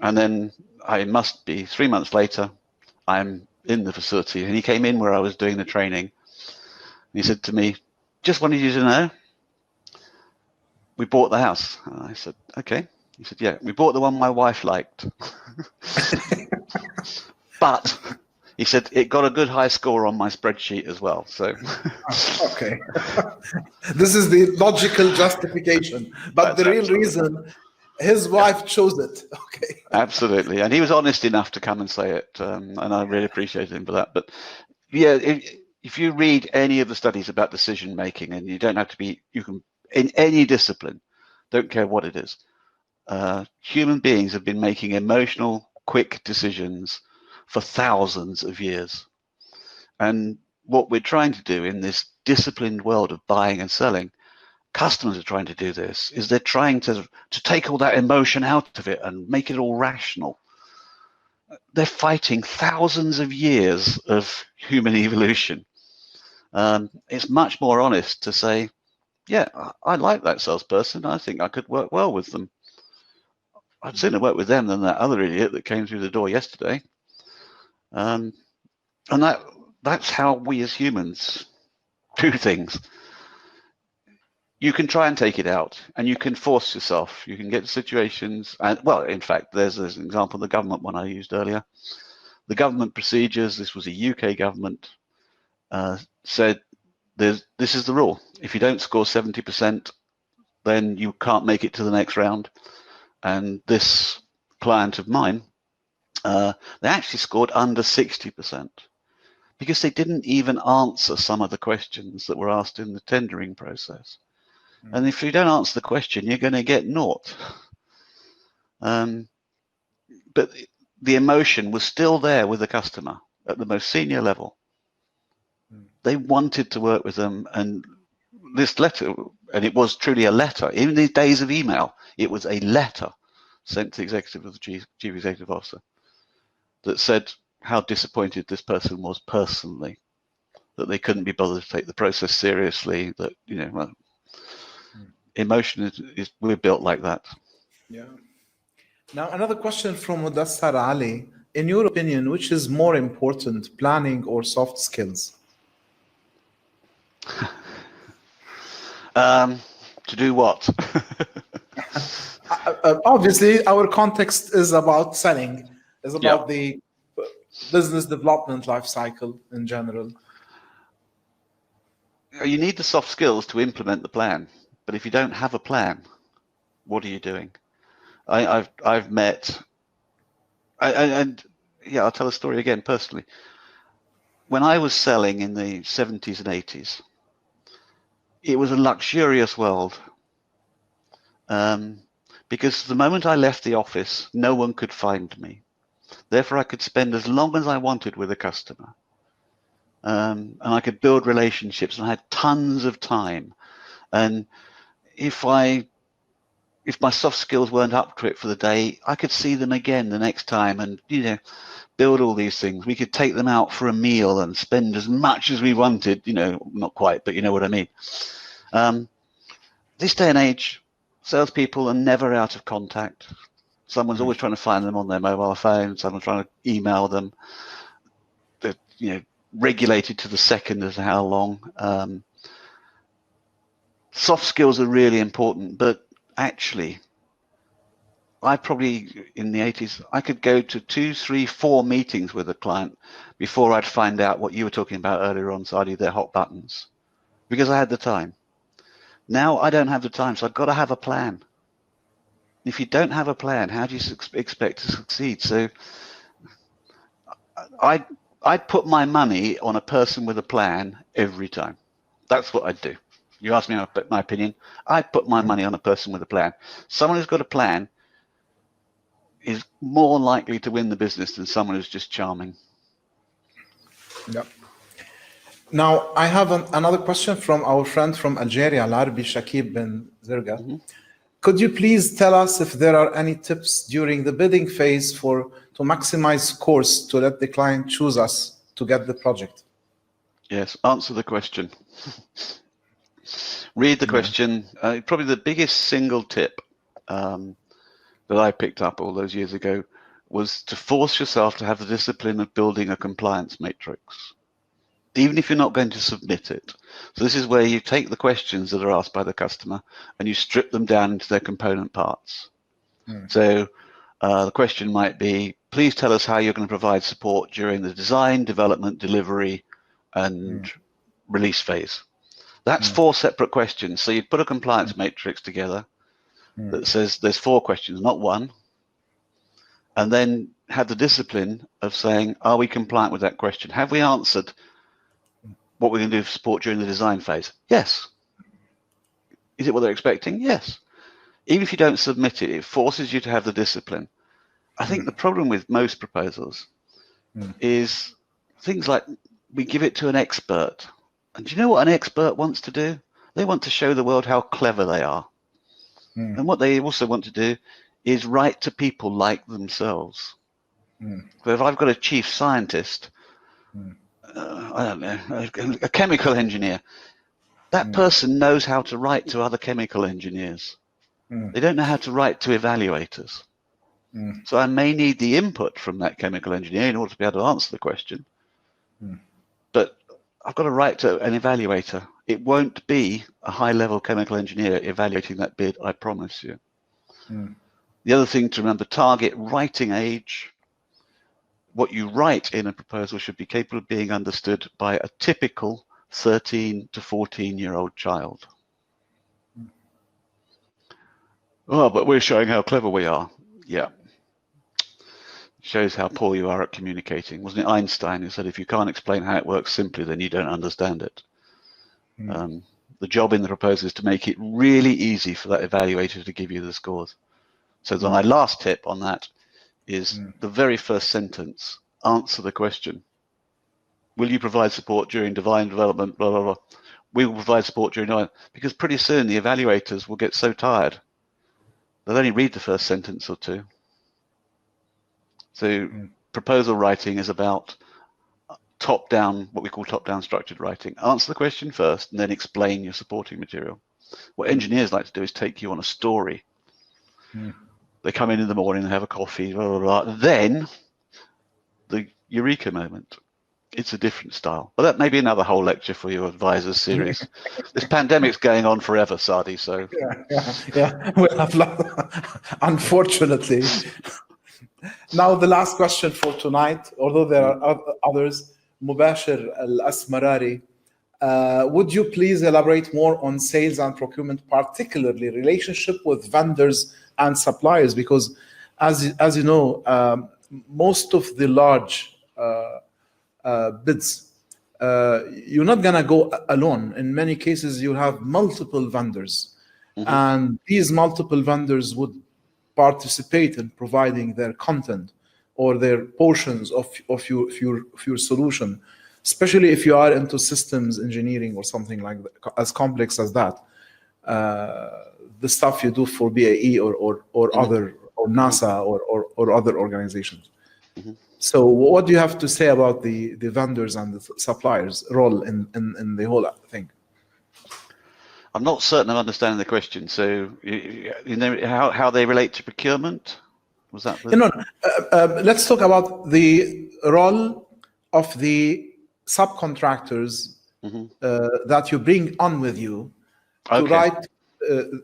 then I must be 3 months later, I'm in the facility, and he came in where I was doing the training. And he said to me, "Just wanted you to know, we bought the house." And I said, "Okay." He said, "Yeah, we bought the one my wife liked." But he said it got a good high score on my spreadsheet as well. So okay. This is the logical justification, but the real reason, his wife chose it. Okay. Absolutely, and he was honest enough to come and say it, and I really appreciate him for that. But yeah, if you read any of the studies about decision making, and you don't have to be, you can in any discipline, don't care what it is. Human beings have been making emotional, quick decisions for thousands of years. And what we're trying to do in this disciplined world of buying and selling, customers are trying to do this, is they're trying to take all that emotion out of it and make it all rational. They're fighting thousands of years of human evolution. It's much more honest to say, yeah, I like that salesperson. I think I could work well with them. I'd sooner work with them than that other idiot that came through the door yesterday. And that's how we as humans do things. You can try and take it out, and you can force yourself. You can get situations, and well, in fact, there's an example, the government one I used earlier. The government procedures, this was a UK government, said this is the rule. If you don't score 70%, then you can't make it to the next round. And this client of mine, they actually scored under 60% because they didn't even answer some of the questions that were asked in the tendering process. And if you don't answer the question, you're going to get naught. But the emotion was still there with the customer at the most senior level. They wanted to work with them, and this letter, and it was truly a letter. In these days of email, it was a letter sent to the executive of the chief executive officer that said how disappointed this person was personally, that they couldn't be bothered to take the process seriously, that, well, emotion is we're built like that. Yeah. Now, another question from Mudassar Ali. In your opinion, which is more important, planning or soft skills? To do what? Obviously, our context is about selling, is about the business development life cycle in general. You need the soft skills to implement the plan, but if you don't have a plan, what are you doing? I've met, and I'll tell a story again personally. When I was selling in the 70s and 80s, it was a luxurious world. Because the moment I left the office, no one could find me. Therefore, I could spend as long as I wanted with a customer. And I could build relationships, and I had tons of time. And if my soft skills weren't up to it for the day, I could see them again the next time and, build all these things. We could take them out for a meal and spend as much as we wanted, not quite, but you know what I mean. This day and age, salespeople are never out of contact. Someone's always trying to find them on their mobile phone. Someone's trying to email them. They're, regulated to the second as to how long. Soft skills are really important, but actually, I probably, in the 80s, I could go to 2, 3, 4 meetings with a client before I'd find out what you were talking about earlier on, Saadi, their hot buttons, because I had the time. Now I don't have the time, so I've got to have a plan. If you don't have a plan, how do you expect to succeed? So I'd put my money on a person with a plan every time. That's what I'd do. You ask me my opinion, I'd put my money on a person with a plan. Someone who's got a plan is more likely to win the business than someone who's just charming. Yep. Now, I have another question from our friend from Algeria, Al-Arabi Shakib bin Zirga. Could you please tell us if there are any tips during the bidding phase for maximize scores to let the client choose us to get the project? Yes, answer the question. Read the question. Probably the biggest single tip that I picked up all those years ago was to force yourself to have the discipline of building a compliance matrix, even if you're not going to submit it. So this is where you take the questions that are asked by the customer and you strip them down into their component parts. So the question might be, please tell us how you're going to provide support during the design, development, delivery, and release phase. That's 4 separate questions. So you'd put a compliance matrix together that says there's 4 questions, not 1, and then have the discipline of saying, are we compliant with that question? Have we answered what we're going to do for support during the design phase? Yes. Is it what they're expecting? Yes. Even if you don't submit it, it forces you to have the discipline. I think the problem with most proposals is things like we give it to an expert. And do you know what an expert wants to do? They want to show the world how clever they are. And what they also want to do is write to people like themselves. So if I've got a chief scientist, I don't know, a chemical engineer, that person knows how to write to other chemical engineers. They don't know how to write to evaluators. So I may need the input from that chemical engineer in order to be able to answer the question. But I've got to write to an evaluator. It won't be a high-level chemical engineer evaluating that bid, I promise you. The other thing to remember, target writing age. What you write in a proposal should be capable of being understood by a typical 13 to 14-year-old child. Oh, but we're showing how clever we are. Yeah. Shows how poor you are at communicating. Wasn't it Einstein who said, if you can't explain how it works simply, then you don't understand it? The job in the proposal is to make it really easy for that evaluator to give you the scores. So my last tip on that is the very first sentence. Answer the question. Will you provide support during design development, blah, blah, blah. We will provide support during design. Because pretty soon the evaluators will get so tired, they'll only read the first sentence or 2. So proposal writing is about top-down, what we call top-down structured writing. Answer the question first and then explain your supporting material. What engineers like to do is take you on a story. They come in the morning and have a coffee, blah, blah, blah. Then the eureka moment. It's a different style. But that may be another whole lecture for your advisors series. This pandemic's going on forever, Saadi, so. Yeah. We'll have unfortunately. Now the last question for tonight, although there are others, Mubashir Al-Asmarari, would you please elaborate more on sales and procurement, particularly relationship with vendors and suppliers? Because as you know, most of the large bids, you're not going to go alone. In many cases, you have multiple vendors, and these multiple vendors would participate in providing their content or their portions of your solution, especially if you are into systems engineering or something like that, as complex as that. The stuff you do for BAE or other, or NASA or other organizations. So what do you have to say about the vendors and the suppliers' role in the whole thing? I'm not certain of understanding the question. So, you know, how they relate to procurement? Was that? Let's talk about the role of the subcontractors that you bring on with you to write,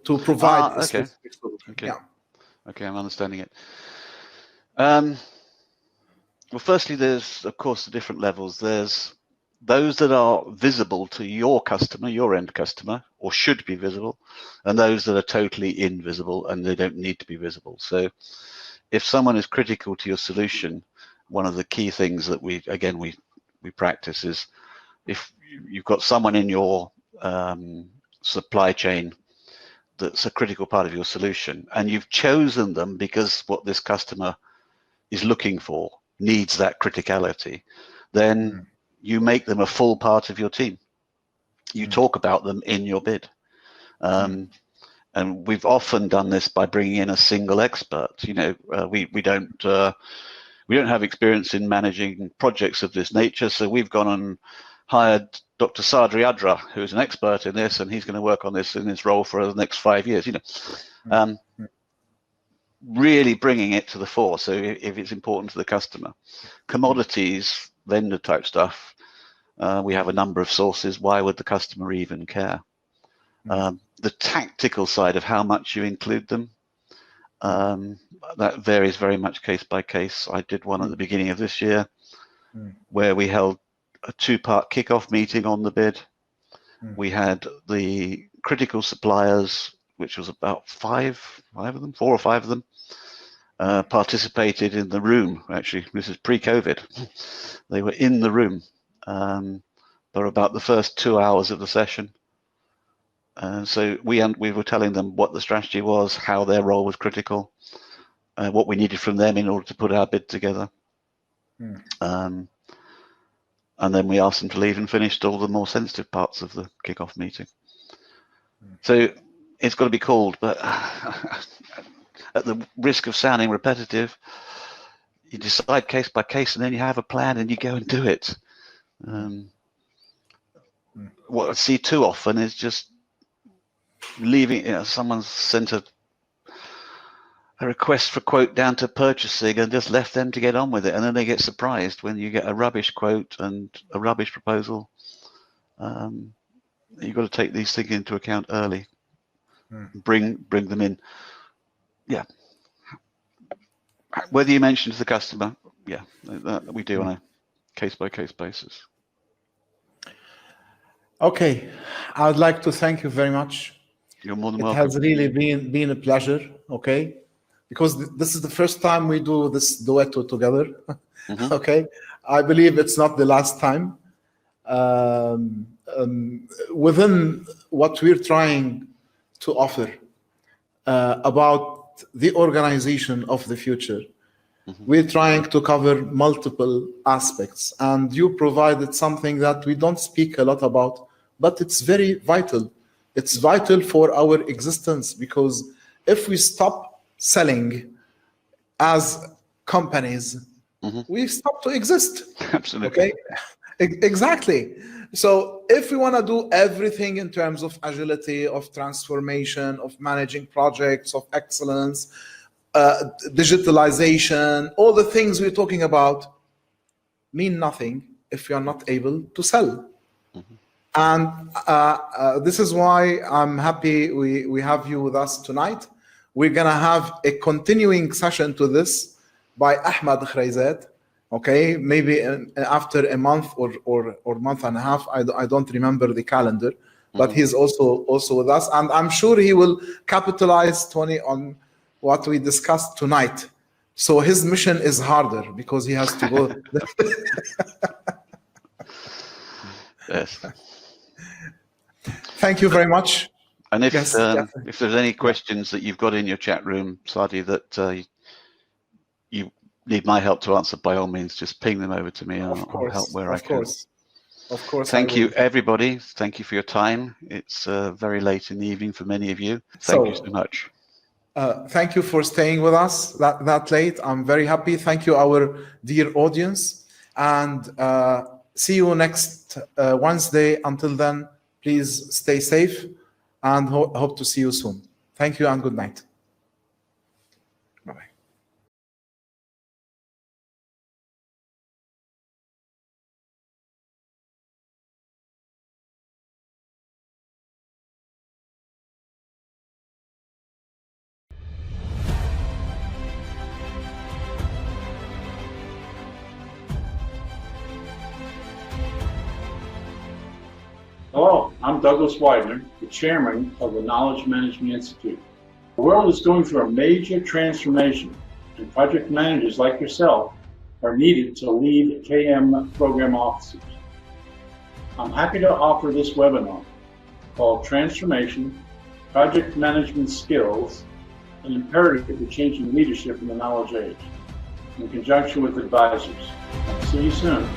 to provide a specific solution. Okay. Okay, I'm understanding it. Well, firstly, there's, of course, the different levels. There's those that are visible to your customer, your end customer, or should be visible, and those that are totally invisible and they don't need to be visible. So if someone is critical to your solution, one of the key things that we practice is if you've got someone in your supply chain that's a critical part of your solution and you've chosen them because what this customer is looking for needs that criticality, then you make them a full part of your team. You talk about them in your bid. And we've often done this by bringing in a single expert. You know, we we don't have experience in managing projects of this nature, so we've gone and hired Dr. Saadi Adra, who's an expert in this, and he's going to work on this in his role for the next 5 years. You know, really bringing it to the fore. So if it's important to the customer, commodities, vendor type stuff, we have a number of sources. Why would the customer even care? The tactical side of how much you include them, that varies very much case by case. I did one at the beginning of this year where we held a 2-part kickoff meeting on the bid. We had the critical suppliers, which was about 4 or 5 of them, participated in the room. Actually, this is pre-COVID. They were in the room for about the first 2 hours of the session. So we were telling them what the strategy was, how their role was critical, what we needed from them in order to put our bid together. And then we asked them to leave and finished all the more sensitive parts of the kickoff meeting. So it's got to be called, but at the risk of sounding repetitive, you decide case by case, and then you have a plan and you go and do it. What I see too often is just leaving, you know, someone's sent a request for quote down to purchasing and just left them to get on with it, and then they get surprised when you get a rubbish quote and a rubbish proposal. You've got to take these things into account early. Bring them in. Yeah. Whether you mention to the customer, yeah, that we do on a case-by-case basis. Okay, I would like to thank you very much. You're more than welcome. It has really been a pleasure, okay? Because this is the first time we do this duetto together, okay? I believe it's not the last time. Within what we're trying to offer about the organization of the future, we're trying to cover multiple aspects, and you provided something that we don't speak a lot about, but it's very vital. It's vital for our existence, because if we stop selling as companies, we stop to exist. Absolutely. Okay, exactly. So if we want to do everything in terms of agility, of transformation, of managing projects, of excellence, digitalization, all the things we're talking about mean nothing if you are not able to sell. And this is why I'm happy we have you with us tonight. We're going to have a continuing session to this by Ahmed Khreizat. Okay, maybe after a month or month and a half, I don't remember the calendar, but he's also with us, and I'm sure he will capitalize, Tony, on what we discussed tonight. So his mission is harder because he has to go. Yes. Thank you very much. And if there's any questions that you've got in your chat room, Saadi, that you need my help to answer, by all means, just ping them over to me, and I'll help where I can. Of course. Thank you, everybody. Thank you for your time. It's very late in the evening for many of you. Thank you so much. Thank you for staying with us that late. I'm very happy. Thank you, our dear audience. And see you next Wednesday. Until then, please stay safe and hope to see you soon. Thank you and good night. Bye-bye. Hello, I'm Douglas Weidner, the chairman of the Knowledge Management Institute. The world is going through a major transformation, and project managers like yourself are needed to lead KM program officers. I'm happy to offer this webinar called Transformation, Project Management Skills, an Imperative for Changing Leadership in the Knowledge Age, in conjunction with advisors. See you soon.